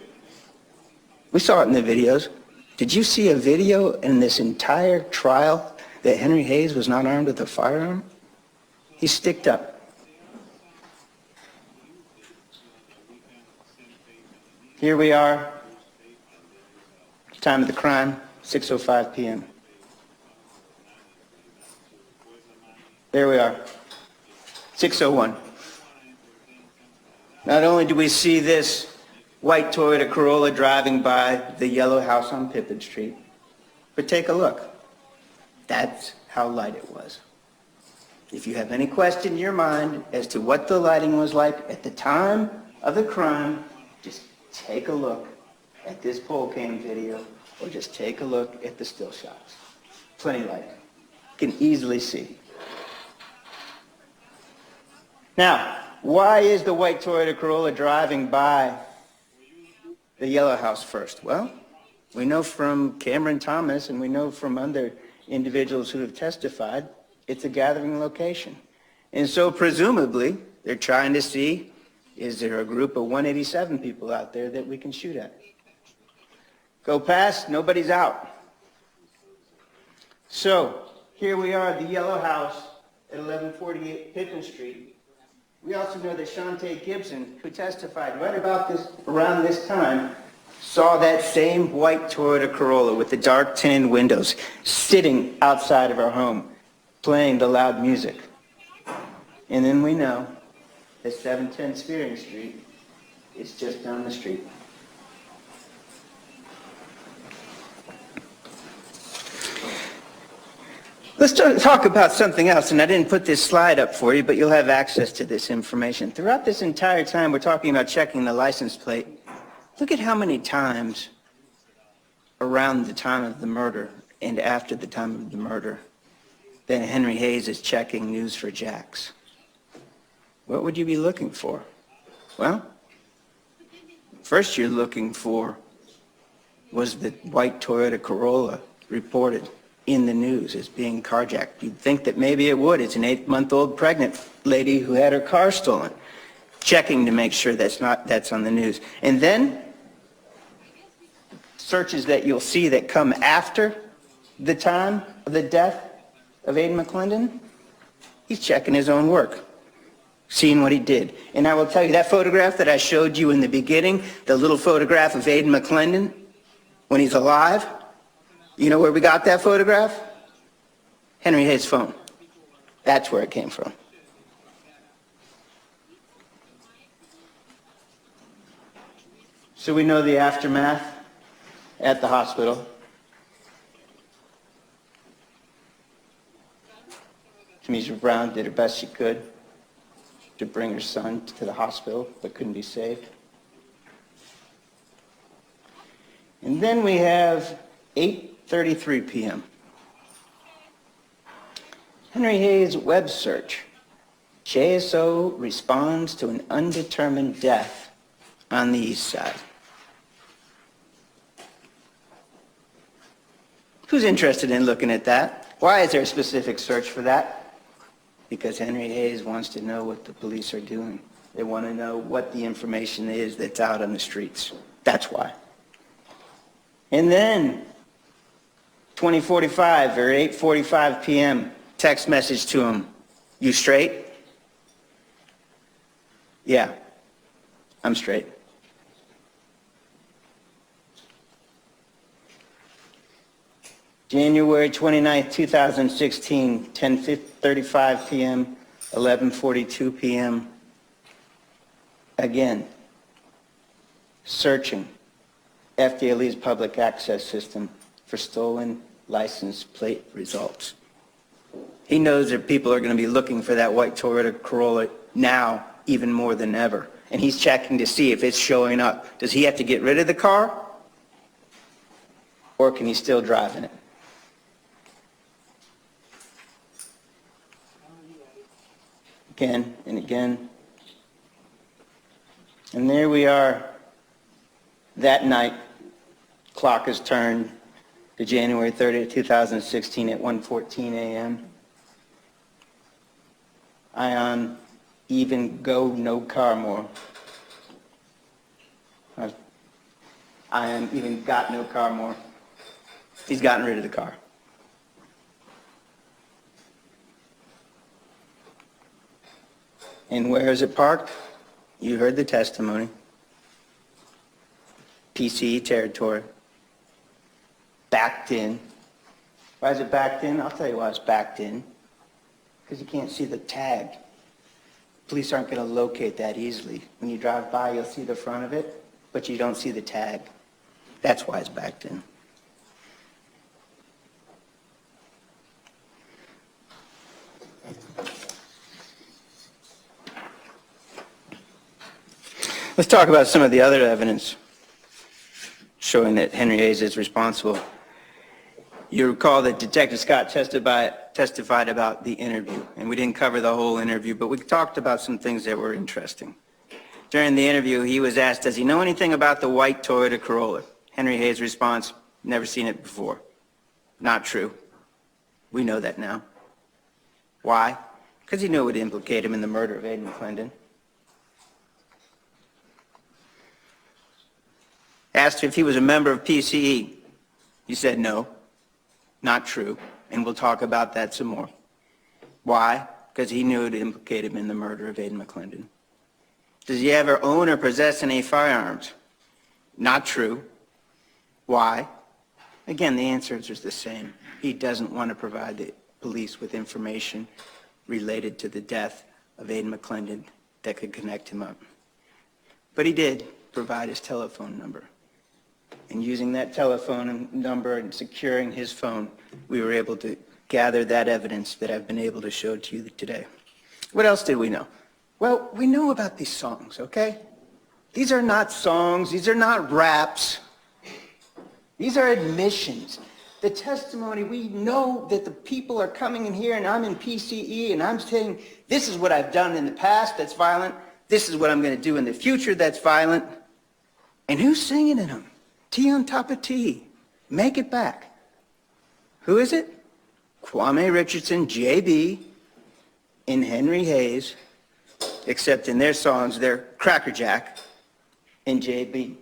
We saw it in the videos. Did you see a video in this entire trial that Henry Hayes was not armed with a firearm? He sticked up. Here we are, time of the crime, 6:05 p.m. There we are, 6:01. Not only do we see this white Toyota Corolla driving by the yellow house on Pippin Street, but take a look. That's how light it was. If you have any question in your mind as to what the lighting was like at the time of the crime, just take a look at this poll cam video or just take a look at the still shots. Plenty light. You can easily see. Now, why is the white Toyota Corolla driving by the yellow house first? Well, we know from Cameron Thomas and we know from other individuals who have testified, it's a gathering location. And so presumably, they're trying to see, is there a group of 187 people out there that we can shoot at? Go past, nobody's out. So, here we are at the yellow house at 1148 Pippin Street. We also know that Shante Gibson, who testified right about this, around this time, saw that same white Toyota Corolla with the dark tinted windows sitting outside of our home, playing the loud music. And then we know that 710 Spearing Street is just down the street. Let's talk about something else, and I didn't put this slide up for you, but you'll have access to this information. Throughout this entire time, we're talking about checking the license plate. Look at how many times around the time of the murder and after the time of the murder that Henry Hayes is checking News4Jax. What would you be looking for? Well, first you're looking for, was the white Toyota Corolla reported in the news as being carjacked? You'd think that maybe it would. It's an 8-month-old pregnant lady who had her car stolen. Checking to make sure that's on the news. And then searches that you'll see that come after the time of the death of Aiden McClendon, he's checking his own work, seeing what he did. And I will tell you, that photograph that I showed you in the beginning, the little photograph of Aiden McClendon when he's alive, you know where we got that photograph? Henry Hayes' phone. That's where it came from. So we know the aftermath at the hospital. Tanisha Brown did her best she could to bring her son to the hospital, but couldn't be saved. And then we have 8:33 p.m. Henry Hayes web search. JSO responds to an undetermined death on the east side. Who's interested in looking at that? Why is there a specific search for that? Because Henry Hayes wants to know what the police are doing. They want to know what the information is that's out on the streets. That's why. And then 20:45 or 8:45 p.m., text message to him. You straight? Yeah, I'm straight. January 29th, 2016, 10:35 p.m., 11:42 p.m. Again, searching FDLE's public access system for stolen license plate results. He knows that people are going to be looking for that white Toyota Corolla now even more than ever. And he's checking to see if it's showing up. Does he have to get rid of the car? Or can he still drive in it? Again and again. And there we are that night. Clock is turned to January 30th, 2016 at 1:14 a.m. Ion even go no car more. Ion even got no car more. He's gotten rid of the car. And where is it parked? You heard the testimony. PCE territory. Backed in. Why is it backed in? I'll tell you why it's backed in. Because you can't see the tag. Police aren't going to locate that easily. When you drive by, you'll see the front of it, but you don't see the tag. That's why it's backed in. Let's talk about some of the other evidence showing that Henry Hayes is responsible. You recall that Detective Scott testified about the interview, and we didn't cover the whole interview, but we talked about some things that were interesting. During the interview, he was asked, does he know anything about the white Toyota Corolla? Henry Hayes' response, never seen it before. Not true. We know that now. Why? Because he knew it would implicate him in the murder of Aidan McClendon. Asked if he was a member of PCE. He said no, not true, and we'll talk about that some more. Why? Because he knew it would implicate him in the murder of Aidan McClendon. Does he ever own or possess any firearms? Not true. Why? Again, the answer is the same. He doesn't want to provide the police with information related to the death of Aidan McClendon that could connect him up. But he did provide his telephone number. And using that telephone number and securing his phone, we were able to gather that evidence that I've been able to show to you today. What else did we know? Well, we know about these songs, okay? These are not songs. These are not raps. These are admissions. The testimony, we know that the people are coming in here, and I'm in PCE, and I'm saying, this is what I've done in the past that's violent. This is what I'm going to do in the future that's violent. And who's singing in them? T on top of T. Make it back. Who is it? Kwame Richardson, JB, and Henry Hayes, except in their songs, they're Cracker Jack and JB.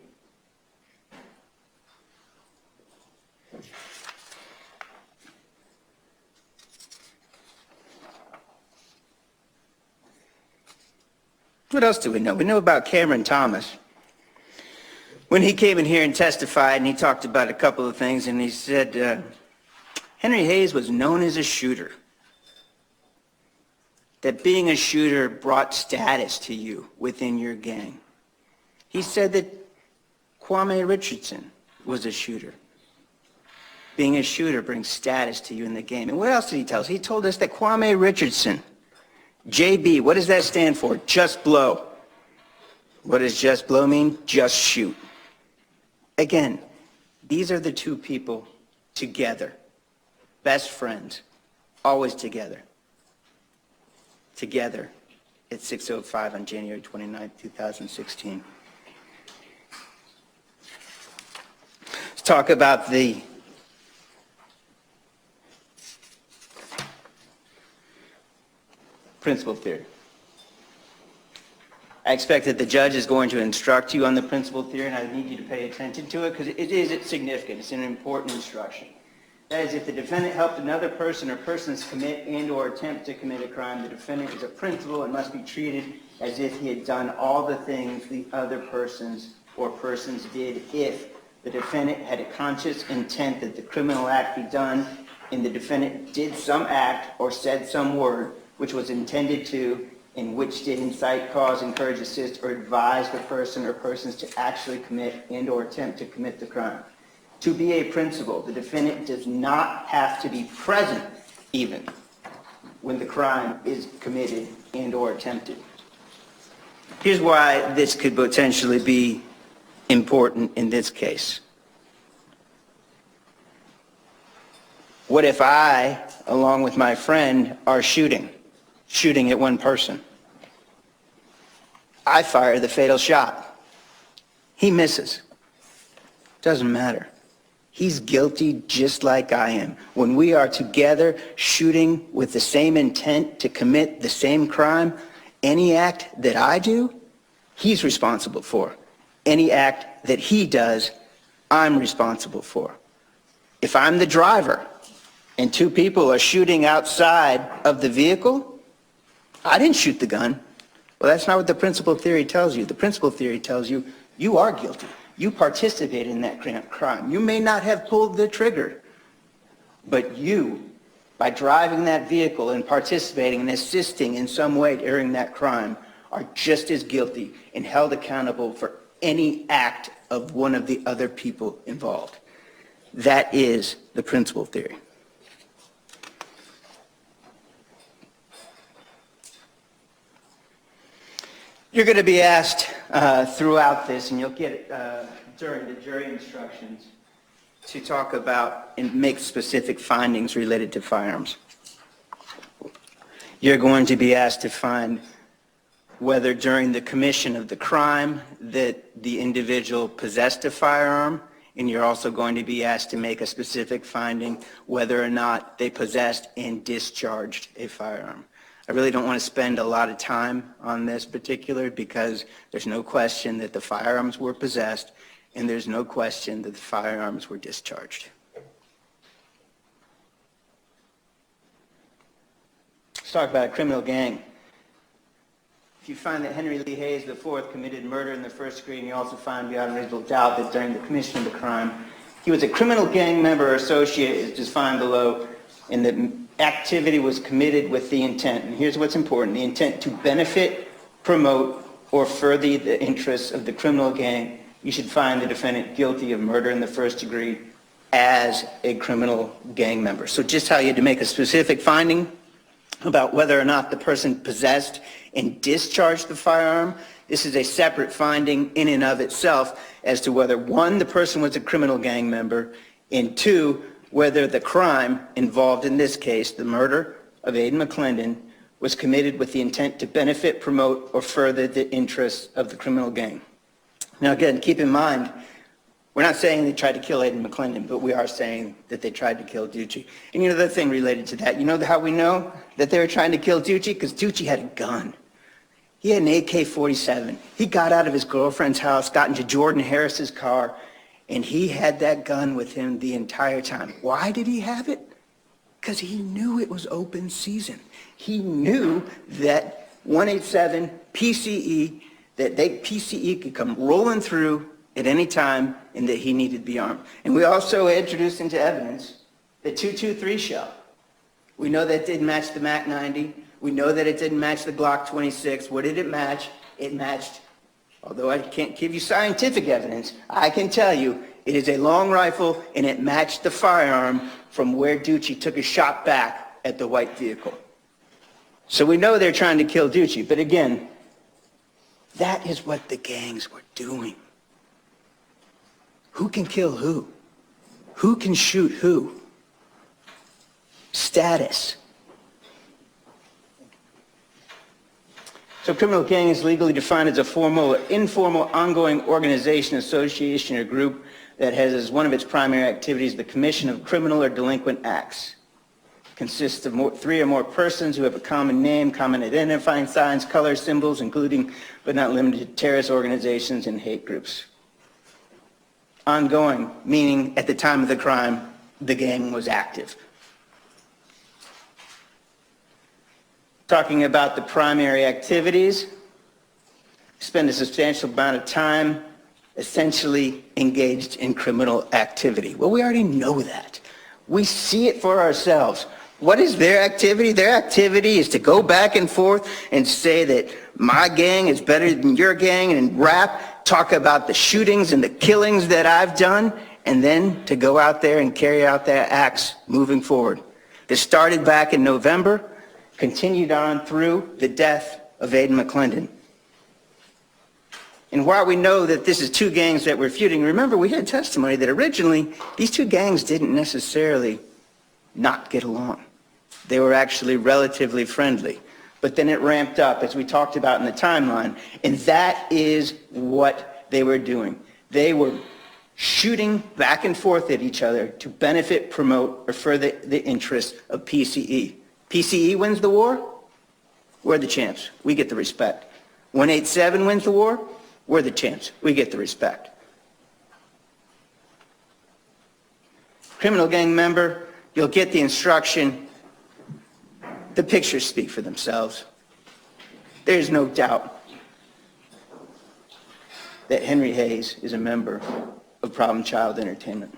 What else do we know? We know about Cameron Thomas. When he came in here and testified, and he talked about a couple of things, and he said, Henry Hayes was known as a shooter. That being a shooter brought status to you within your gang. He said that Kwame Richardson was a shooter. Being a shooter brings status to you in the game. And what else did he tell us? He told us that Kwame Richardson, JB, what does that stand for? Just blow. What does just blow mean? Just shoot. Again, these are the two people together. Best friends, always together. Together at 6:05 on January 29, 2016. Let's talk about the principal theory. I expect that the judge is going to instruct you on the principal theory, and I need you to pay attention to it because it is significant. It's an important instruction. That is, if the defendant helped another person or persons commit and or attempt to commit a crime, the defendant is a principal and must be treated as if he had done all the things the other persons or persons did if the defendant had a conscious intent that the criminal act be done and the defendant did some act or said some word which was intended to in which did incite, cause, encourage, assist, or advise the person or persons to actually commit and or attempt to commit the crime. To be a principal, the defendant does not have to be present even when the crime is committed and or attempted. Here's why this could potentially be important in this case. What if I, along with my friend, are shooting at one person? I fire the fatal shot. He misses. Doesn't matter. He's guilty just like I am. When we are together shooting with the same intent to commit the same crime, any act that I do, he's responsible for. Any act that he does, I'm responsible for. If I'm the driver and two people are shooting outside of the vehicle, I didn't shoot the gun. Well, that's not what the principal theory tells you. The principal theory tells you you are guilty. You participated in that crime. You may not have pulled the trigger, but you, by driving that vehicle and participating and assisting in some way during that crime, are just as guilty and held accountable for any act of one of the other people involved. That is the principal theory. You're going to be asked throughout this, and you'll get it during the jury instructions, to talk about and make specific findings related to firearms. You're going to be asked to find whether during the commission of the crime that the individual possessed a firearm, and you're also going to be asked to make a specific finding whether or not they possessed and discharged a firearm. I really don't want to spend a lot of time on this particular because there's no question that the firearms were possessed and there's no question that the firearms were discharged. Let's talk about a criminal gang. If you find that Henry Lee Hayes IV committed murder in the first degree, and you also find beyond reasonable doubt that during the commission of the crime he was a criminal gang member or associate, as defined below, and that activity was committed with the intent, and here's what's important, the intent to benefit, promote, or further the interests of the criminal gang, you should find the defendant guilty of murder in the first degree as a criminal gang member. So just how you had to make a specific finding about whether or not the person possessed and discharged the firearm, this is a separate finding in and of itself as to whether, one, the person was a criminal gang member, and two, whether the crime involved in this case, the murder of Aiden McClendon, was committed with the intent to benefit, promote, or further the interests of the criminal gang. Now again, keep in mind, we're not saying they tried to kill Aiden McClendon, but we are saying that they tried to kill Ducci. And you know the thing related to that, you know how we know that they were trying to kill Ducci? Because Ducci had a gun. He had an AK-47. He got out of his girlfriend's house, got into Jordan Harris's car, and he had that gun with him the entire time. Why did he have it? Because he knew it was open season. He knew that 187 PCE, that PCE could come rolling through at any time and that he needed to be armed. And we also introduced into evidence the .223 shell. We know that didn't match the MAC 90. We know that it didn't match the Glock 26. What did it match? It matched, although I can't give you scientific evidence, I can tell you it is a long rifle and it matched the firearm from where Ducci took a shot back at the white vehicle. So we know they're trying to kill Ducci, but again, that is what the gangs were doing. Who can kill who? Who can shoot who? Status. So criminal gang is legally defined as a formal or informal ongoing organization, association, or group that has as one of its primary activities the commission of criminal or delinquent acts. It consists of three or more persons who have a common name, common identifying signs, colors, symbols, including but not limited to terrorist organizations and hate groups. Ongoing, meaning at the time of the crime, the gang was active. Talking about the primary activities, spend a substantial amount of time essentially engaged in criminal activity. Well, we already know that. We see it for ourselves. What is their activity? Their activity is to go back and forth and say that my gang is better than your gang and rap, talk about the shootings and the killings that I've done, and then to go out there and carry out their acts moving forward. This started back in November, continued on through the death of Aiden McClendon. And while we know that this is two gangs that we're feuding, remember we had testimony that originally these two gangs didn't necessarily not get along. They were actually relatively friendly. But then it ramped up, as we talked about in the timeline, and that is what they were doing. They were shooting back and forth at each other to benefit, promote, or further the interests of PCE. PCE wins the war, we're the champs. We get the respect. 187 wins the war, we're the champs. We get the respect. Criminal gang member, you'll get the instruction. The pictures speak for themselves. There's no doubt that Henry Hayes is a member of Problem Child Entertainment.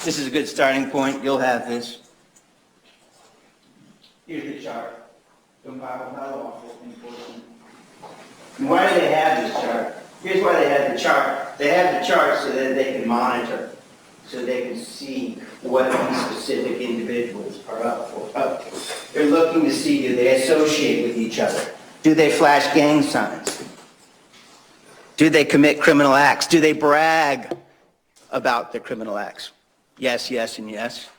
This is a good starting point. You'll have this. Here's the chart. And why do they have this chart? Here's why they have the chart. They have the chart so that they can monitor, so they can see what these specific individuals are up to. They're looking to see, do they associate with each other? Do they flash gang signs? Do they commit criminal acts? Do they brag about their criminal acts? Yes, yes, and yes.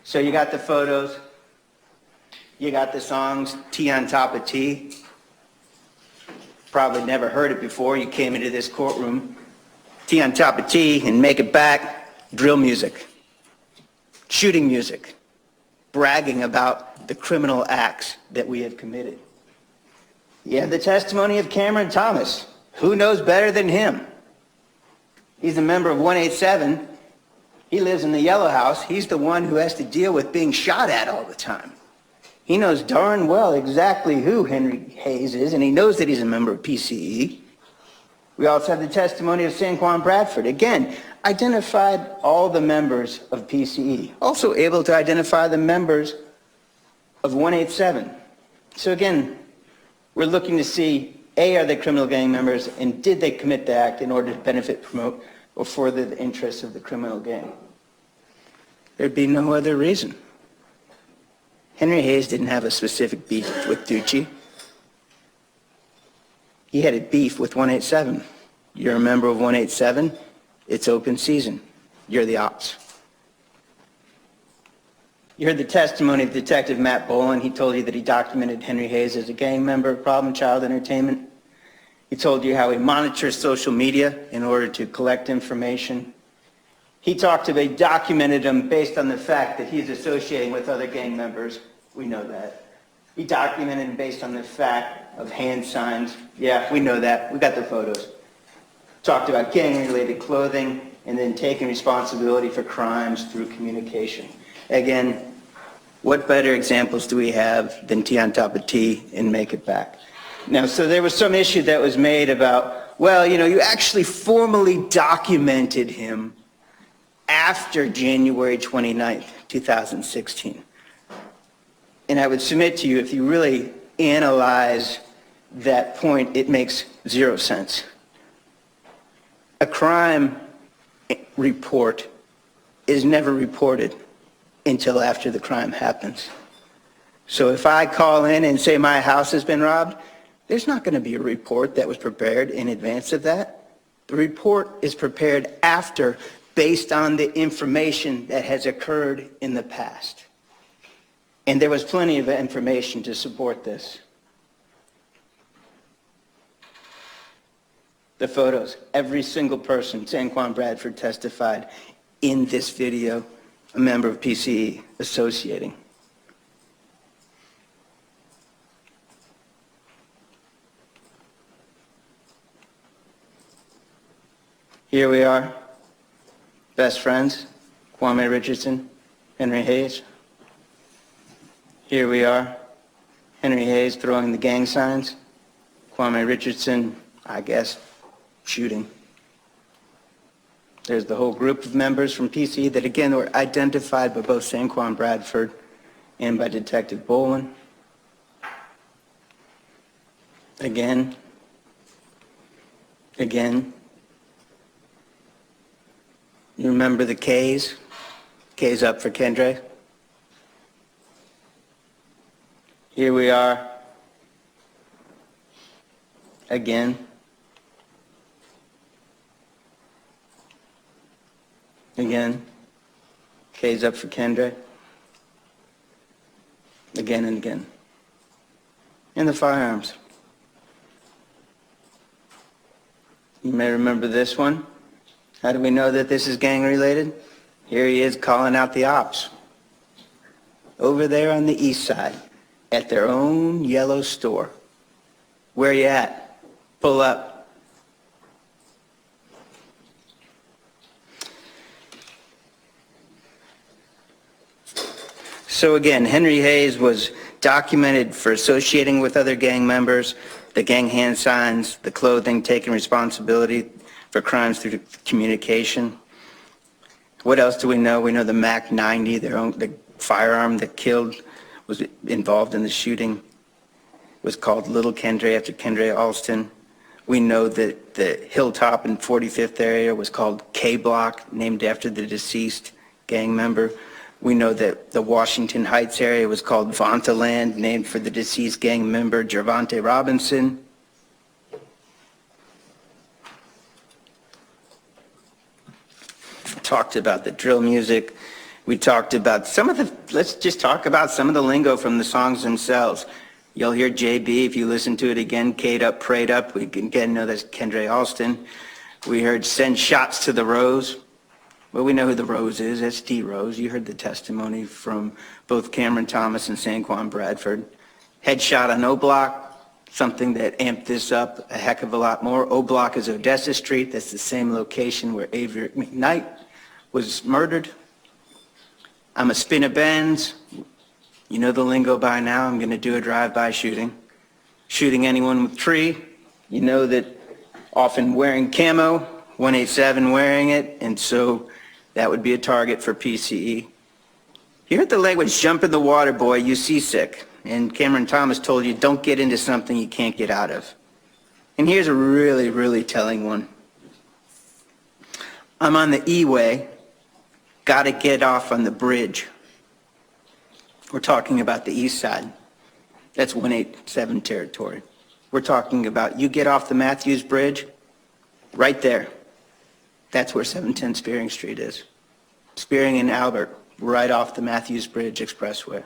So you got the photos. You got the songs, T on top of T. Probably never heard it before. You came into this courtroom. T on top of T and make it back. Drill music. Shooting music. Bragging about the criminal acts that we have committed. You have the testimony of Cameron Thomas. Who knows better than him? He's a member of 187. He lives in the Yellow House. He's the one who has to deal with being shot at all the time. He knows darn well exactly who Henry Hayes is, and he knows that he's a member of PCE. We also have the testimony of Juan Bradford. Again, identified all the members of PCE. Also able to identify the members of 187. So again, we're looking to see, A, are they criminal gang members, and did they commit the act in order to benefit, promote, or further the interests of the criminal gang? There'd be no other reason. Henry Hayes didn't have a specific beef with Ducci. He had a beef with 187. You're a member of 187, it's open season. You're the ops. You heard the testimony of Detective Matt Boland. He told you that he documented Henry Hayes as a gang member of Problem Child Entertainment. He told you how he monitors social media in order to collect information. He documented him based on the fact that he's associating with other gang members. We know that. He documented him based on the fact of hand signs. Yeah, we know that. We got the photos. Talked about gang-related clothing and then taking responsibility for crimes through communication. Again, what better examples do we have than T on top of T and make it back? Now, so there was some issue that was made about, well, you actually formally documented him after January 29th, 2016. And I would submit to you, if you really analyze that point, it makes zero sense. A crime report is never reported until after the crime happens. So if I call in and say my house has been robbed, there's not going to be a report that was prepared in advance of that. The report is prepared after, based on the information that has occurred in the past. And there was plenty of information to support this. The photos, every single person, Juan Bradford testified in this video, a member of PCE associating. Here we are, best friends, Kwame Richardson, Henry Hayes. Here we are, Henry Hayes throwing the gang signs, Kwame Richardson, I guess, shooting. There's the whole group of members from PCE that, again, were identified by both Juan Bradford and by Detective Bolin. Again. You remember the K's? K's up for Kendre. Here we are. Again. K's up for Kendre. Again and again. And the firearms. You may remember this one. How do we know that this is gang related? Here he is calling out the ops. Over there on the east side, at their own yellow store. Where you at? Pull up. So again, Henry Hayes was documented for associating with other gang members, the gang hand signs, the clothing, taking responsibility for crimes through communication. What else do we know? We know the Mac 90, the firearm that killed, was involved in the shooting, was called Little Kendre after Kendre Alston. We know that the Hilltop in 45th area was called K Block, named after the deceased gang member. We know that the Washington Heights area was called Vantaland, named for the deceased gang member Gervonta Robinson. Talked about the drill music. We talked about let's just talk about some of the lingo from the songs themselves. You'll hear JB, if you listen to it again, K'd up, prayed up. We can again know that's Kendre Alston. We heard send shots to the Rose. Well, we know who the Rose is. That's D. Rose. You heard the testimony from both Cameron Thomas and Juan Bradford. Headshot on O Block, something that amped this up a heck of a lot more. O Block is Odessa Street. That's the same location where Avery McKnight was murdered. I'm a spin a Benz. You know the lingo by now. I'm going to do a drive-by shooting. Shooting anyone with tree. You know that often wearing camo, 187 wearing it, and so that would be a target for PCE. You heard the language, jump in the water, boy, you seasick. And Cameron Thomas told you, don't get into something you can't get out of. And here's a really, really telling one. I'm on the E-way, gotta get off on the bridge. We're talking about the east side. That's 187 territory. We're talking about you get off the Matthews Bridge, right there. That's where 710 Spearing Street is. Spearing and Albert, right off the Matthews Bridge Expressway.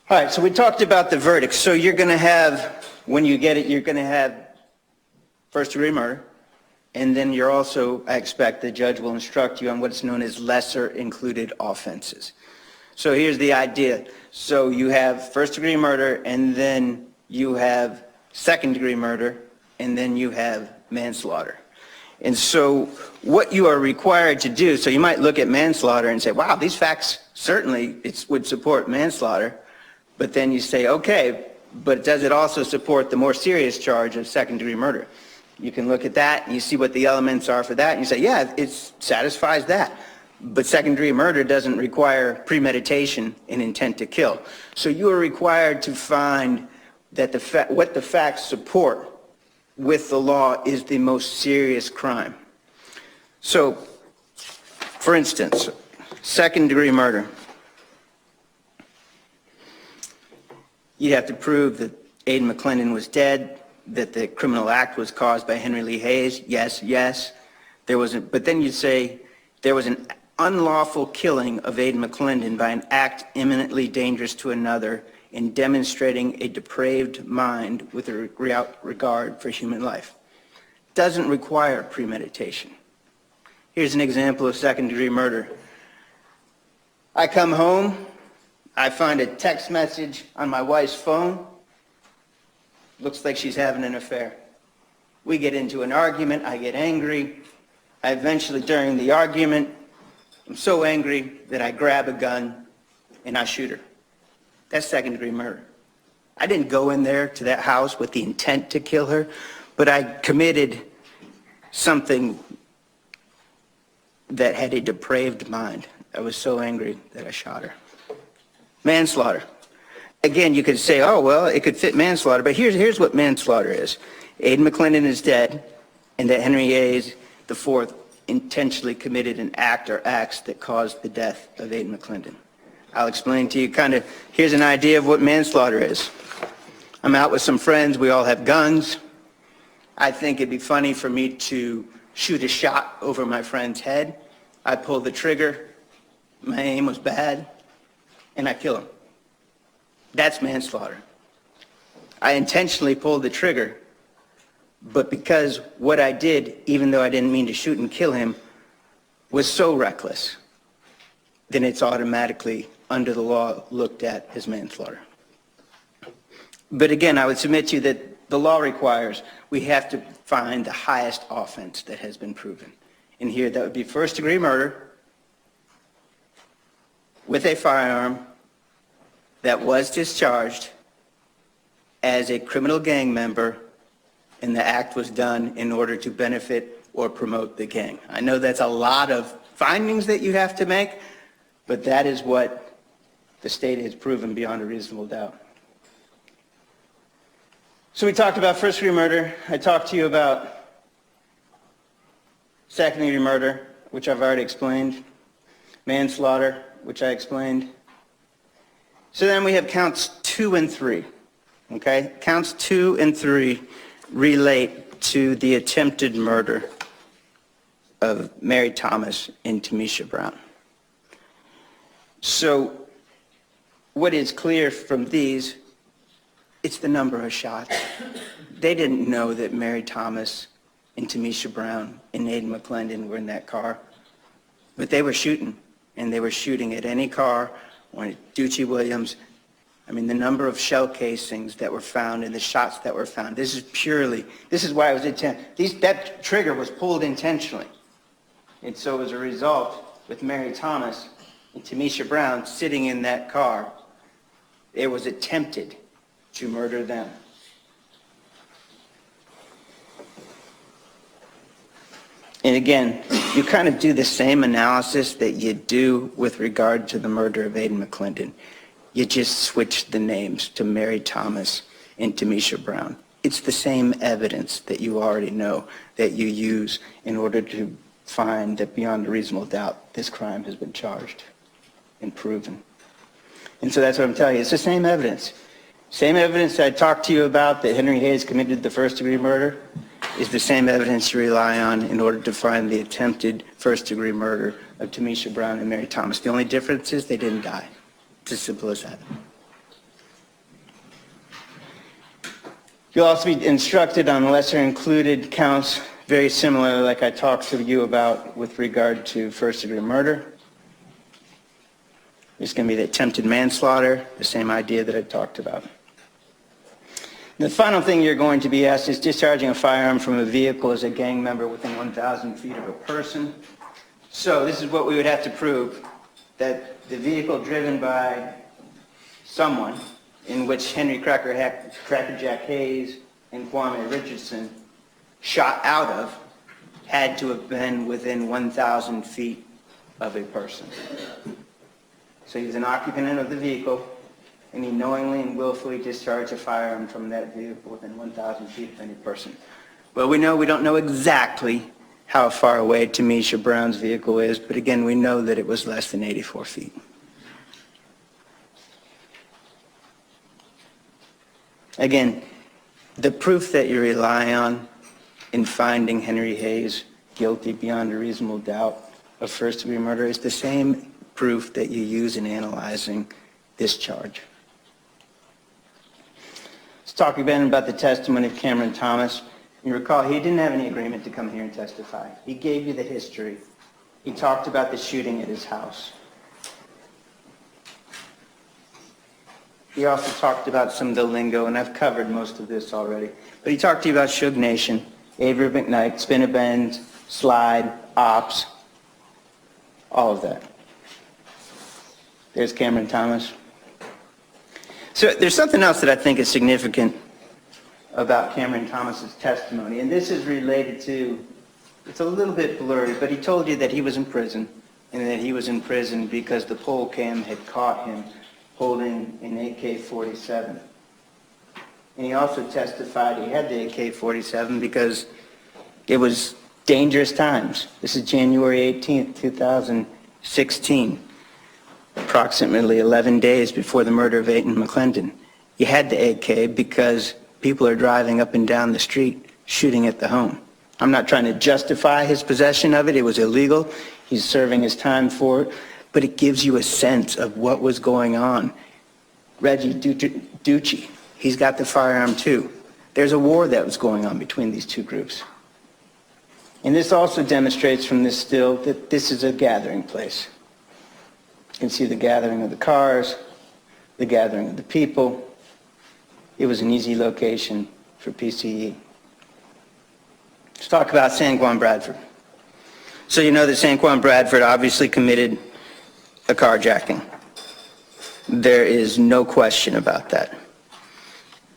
All right, so we talked about the verdict. So you're going to have, when you get it, you're going to have first-degree murder, and then you're also, I expect, the judge will instruct you on what's known as lesser included offenses. So here's the idea. So you have first-degree murder, and then you have second-degree murder, and then you have manslaughter. And so what you are required to do, so you might look at manslaughter and say, wow, these facts certainly would support manslaughter, but then you say, okay, but does it also support the more serious charge of second-degree murder? You can look at that, and you see what the elements are for that, and you say, yeah, it satisfies that. But second-degree murder doesn't require premeditation and intent to kill. So you are required to find that what the facts support with the law is the most serious crime. So, for instance, second-degree murder. You have to prove that Aiden McClendon was dead, that the criminal act was caused by Henry Lee Hayes. Yes, yes. But then you say there was an unlawful killing of Aiden McClendon by an act imminently dangerous to another in demonstrating a depraved mind with a regard for human life. Doesn't require premeditation. Here's an example of second-degree murder. I come home, I find a text message on my wife's phone. Looks like she's having an affair. We get into an argument, I get angry. I eventually, during the argument, I'm so angry that I grab a gun and I shoot her. That's second-degree murder. I didn't go in there to that house with the intent to kill her, but I committed something that had a depraved mind. I was so angry that I shot her. Manslaughter. Again, you could say, oh, well, it could fit manslaughter, but here's what manslaughter is. Aidan McClendon is dead, and that Henry Hayes IV intentionally committed an act or acts that caused the death of Aidan McClendon. I'll explain to you here's an idea of what manslaughter is. I'm out with some friends, we all have guns. I think it'd be funny for me to shoot a shot over my friend's head. I pull the trigger, my aim was bad, and I kill him. That's manslaughter. I intentionally pulled the trigger, but because what I did, even though I didn't mean to shoot and kill him, was so reckless, then it's automatically, under the law, looked at as manslaughter. But again, I would submit to you that the law requires we have to find the highest offense that has been proven. And here, that would be first-degree murder with a firearm that was discharged as a criminal gang member, and the act was done in order to benefit or promote the gang. I know that's a lot of findings that you have to make, but that is what the state has proven beyond a reasonable doubt. So we talked about first-degree murder. I talked to you about second-degree murder, which I've already explained, manslaughter, which I explained. So then we have counts 2 and 3, okay? Counts 2 and 3 relate to the attempted murder of Mary Thomas and Tanisha Brown. So what is clear from these, it's the number of shots. They didn't know that Mary Thomas and Tanisha Brown and Aidan McClendon were in that car, but they were shooting, and they were shooting at any car or at Shatori Williams. I mean, the number of shell casings that were found and the shots that were found, this is why it was intent. That trigger was pulled intentionally. And so as a result, with Mary Thomas and Tanisha Brown sitting in that car, it was attempted to murder them. And again, you kind of do the same analysis that you do with regard to the murder of Aidan McClendon. You just switch the names to Mary Thomas and Tanisha Brown. It's the same evidence that you already know that you use in order to find that beyond a reasonable doubt this crime has been charged and proven. And so that's what I'm telling you. It's the same evidence. Same evidence I talked to you about that Henry Hayes committed the first-degree murder is the same evidence you rely on in order to find the attempted first-degree murder of Tanisha Brown and Mary Thomas. The only difference is they didn't die. It's as simple as that. You'll also be instructed on lesser included counts, very similar like I talked to you about with regard to first-degree murder. There's going to be the attempted manslaughter, the same idea that I talked about. The final thing you're going to be asked is discharging a firearm from a vehicle as a gang member within 1,000 feet of a person. So this is what we would have to prove, that the vehicle driven by someone in which Henry Crackerjack Hayes and Kwame Richardson shot out of had to have been within 1,000 feet of a person. So he was an occupant of the vehicle, and he knowingly and willfully discharged a firearm from that vehicle within 1,000 feet of any person. Well, we don't know exactly how far away Tanisha Brown's vehicle is, but again, we know that it was less than 84 feet. Again, the proof that you rely on in finding Henry Hayes guilty beyond a reasonable doubt of first-degree murder is the same proof that you use in analyzing this charge. Let's talk again about the testimony of Cameron Thomas. You recall, he didn't have any agreement to come here and testify. He gave you the history. He talked about the shooting at his house. He also talked about some of the lingo, and I've covered most of this already. But he talked to you about Suge Nation, Avery McKnight, Spin a Bend, Slide, Ops, all of that. There's Cameron Thomas. So there's something else that I think is significant about Cameron Thomas's testimony, and this is related to, it's a little bit blurry, but he told you that he was in prison, and that he was in prison because the poll cam had caught him holding an AK-47. And he also testified he had the AK-47 because it was dangerous times. This is January 18th, 2016, approximately 11 days before the murder of Aiden McClendon. He had the AK because people are driving up and down the street shooting at the home. I'm not trying to justify his possession of it. It was illegal. He's serving his time for it. But it gives you a sense of what was going on. Reggie Ducci, he's got the firearm too. There's a war that was going on between these two groups. And this also demonstrates from this still that this is a gathering place. You can see the gathering of the cars, the gathering of the people. It was an easy location for PCE. Let's talk about Juan Bradford. So you know that Juan Bradford obviously committed a carjacking. There is no question about that.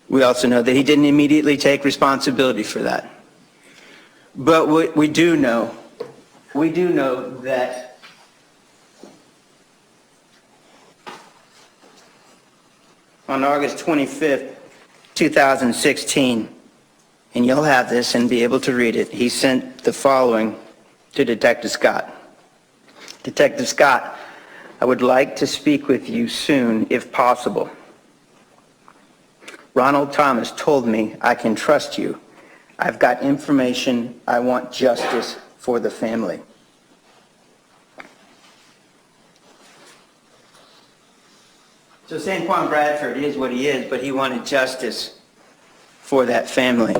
We also know that he didn't immediately take responsibility for that. But what we do know that on August 25th, 2016, and you'll have this and be able to read it, he sent the following to Detective Scott. Detective Scott, I would like to speak with you soon, if possible. Ronald Thomas told me I can trust you. I've got information. I want justice for the family. So Juan Bradford is what he is, but he wanted justice for that family.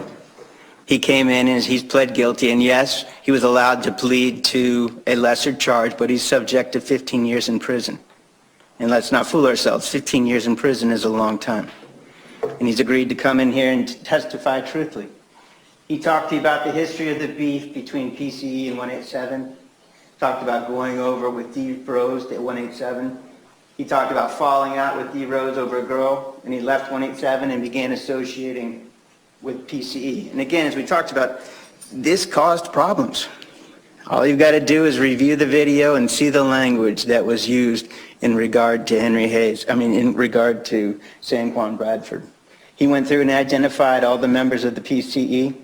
He came in and he's pled guilty, and yes, he was allowed to plead to a lesser charge, but he's subject to 15 years in prison. And let's not fool ourselves, 15 years in prison is a long time. And he's agreed to come in here and testify truthfully. He talked to you about the history of the beef between PCE and 187. Talked about going over with D. Rose at 187. He talked about falling out with D. Rose over a girl, and he left 187 and began associating with PCE. And again, as we talked about, this caused problems. All you've got to do is review the video and see the language that was used in regard to in regard to Juan Bradford. He went through and identified all the members of the PCE.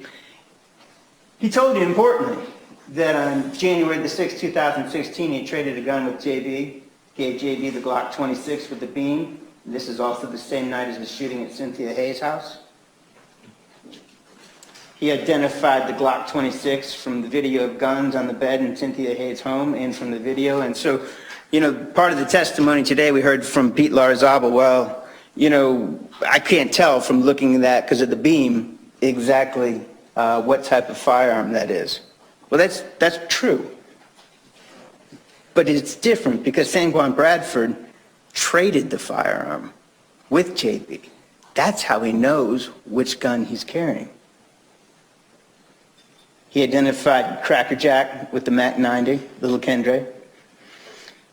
He told you, importantly, that on January the 6th, 2016, he traded a gun with JB, gave JB the Glock 26 with the beam. This is also the same night as the shooting at Cynthia Hayes' house. He identified the Glock 26 from the video of guns on the bed in Cynthia Hayes' home and from the video. And so, part of the testimony today we heard from Pete Larzabal, well, I can't tell from looking at that because of the beam exactly what type of firearm that is. Well, that's true. But it's different because Juan Bradford traded the firearm with JB. That's how he knows which gun he's carrying. He identified Cracker Jack with the Mac 90, Little Kendre.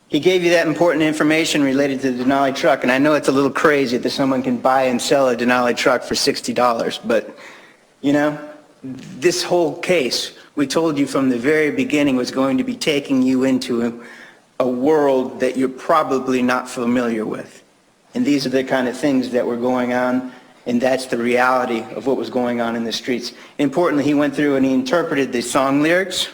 He gave you that important information related to the Denali truck, and I know it's a little crazy that someone can buy and sell a Denali truck for $60, but, this whole case, we told you from the very beginning, was going to be taking you into a world that you're probably not familiar with. And these are the kind of things that were going on, and that's the reality of what was going on in the streets. Importantly, he went through and he interpreted the song lyrics.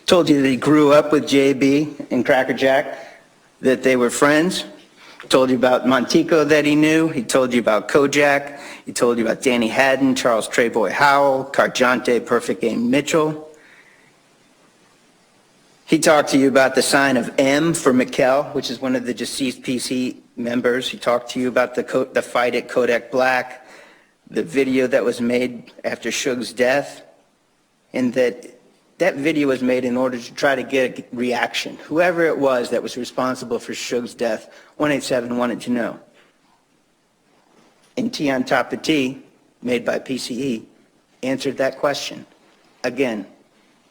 Told you that he grew up with JB and Cracker Jack, that they were friends. Told you about Montico that he knew. He told you about Kojak. He told you about Danny Haddon, Charles Treyboy Howell, Carjante, Perfect Game Mitchell. He talked to you about the sign of M for Mikkel, which is one of the deceased PC members. He talked to you about the fight at Kodak Black, the video that was made after Suge's death, and that video was made in order to try to get a reaction. Whoever it was that was responsible for Suge's death, 187 wanted to know. And T on top of T, made by PCE, answered that question. Again,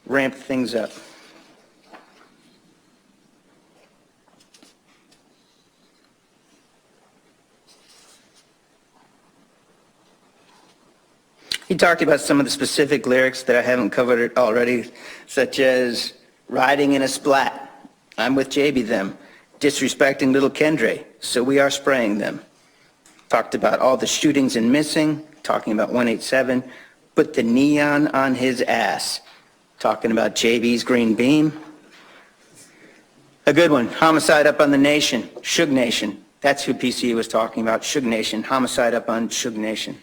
ramped things up. He talked about some of the specific lyrics that I haven't covered already, such as riding in a splat, I'm with JB them, disrespecting little Kendre, so we are spraying them. Talked about all the shootings and missing, talking about 187, put the neon on his ass, talking about JB's green beam. A good one, homicide up on the nation, Suge Nation. That's who PCE was talking about, Suge Nation, homicide up on Suge Nation.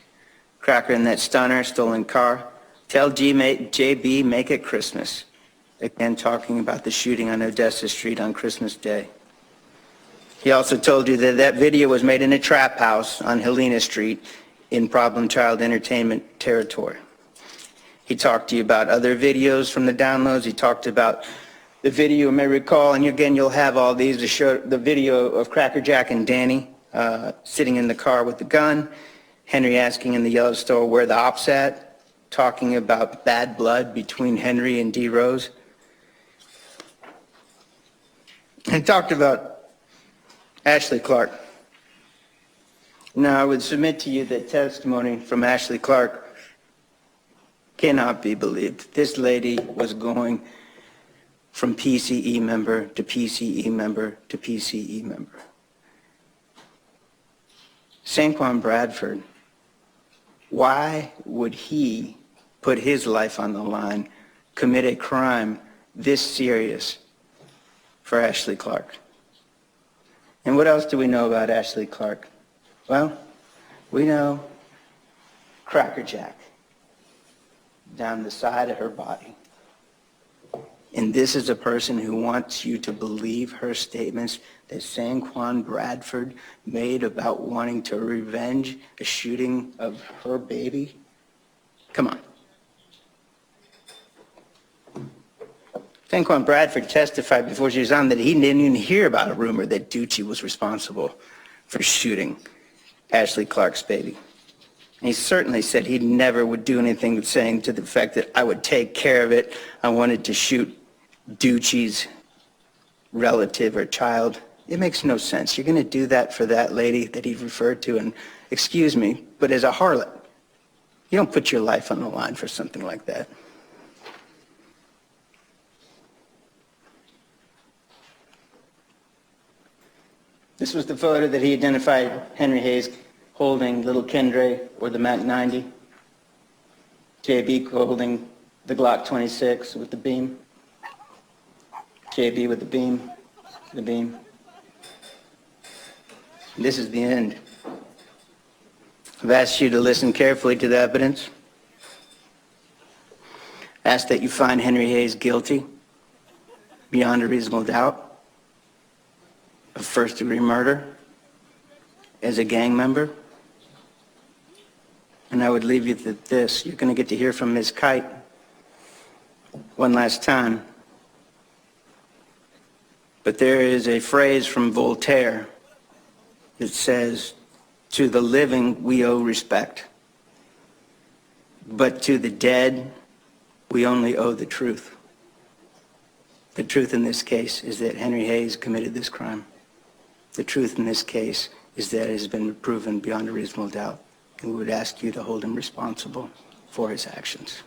Cracker in that stunner, stolen car. Tell JB, make it Christmas. Again, talking about the shooting on Odessa Street on Christmas Day. He also told you that that video was made in a trap house on Helena Street in Problem Child Entertainment territory. He talked to you about other videos from the downloads. He talked about the video, you may recall, and again, you'll have all these to show the video of Cracker Jack and Danny sitting in the car with the gun. Henry asking in the yellow store where the op's at, talking about bad blood between Henry and D. Rose. He talked about Ashley Clark. Now, I would submit to you that testimony from Ashley Clark cannot be believed. This lady was going from PCE member to PCE member to PCE member. Juan Bradford, why would he put his life on the line, commit a crime this serious for Ashley Clark? And what else do we know about Ashley Clark? Well, we know Cracker Jack down the side of her body. And this is a person who wants you to believe her statements that Juan Bradford made about wanting to revenge a shooting of her baby? Come on. Juan Bradford testified before she was on that he didn't even hear about a rumor that Ducci was responsible for shooting Ashley Clark's baby. And he certainly said he never would do anything saying to the effect that I would take care of it. I wanted to shoot Ducci's relative or child. It makes no sense. You're going to do that for that lady that he referred to, and excuse me, but as a harlot, you don't put your life on the line for something like that. This was the photo that he identified Henry Hayes holding little Kendre or the Mac 90. JB holding the Glock 26 with the beam. JB with the beam, the beam. This is the end. I've asked you to listen carefully to the evidence. Ask that you find Henry Hayes guilty, beyond a reasonable doubt, of first-degree murder as a gang member. And I would leave you with this. You're going to get to hear from Ms. Kite one last time. But there is a phrase from Voltaire that says, to the living we owe respect, but to the dead we only owe the truth. The truth in this case is that Henry Hayes committed this crime. The truth in this case is that it has been proven beyond a reasonable doubt. And we would ask you to hold him responsible for his actions.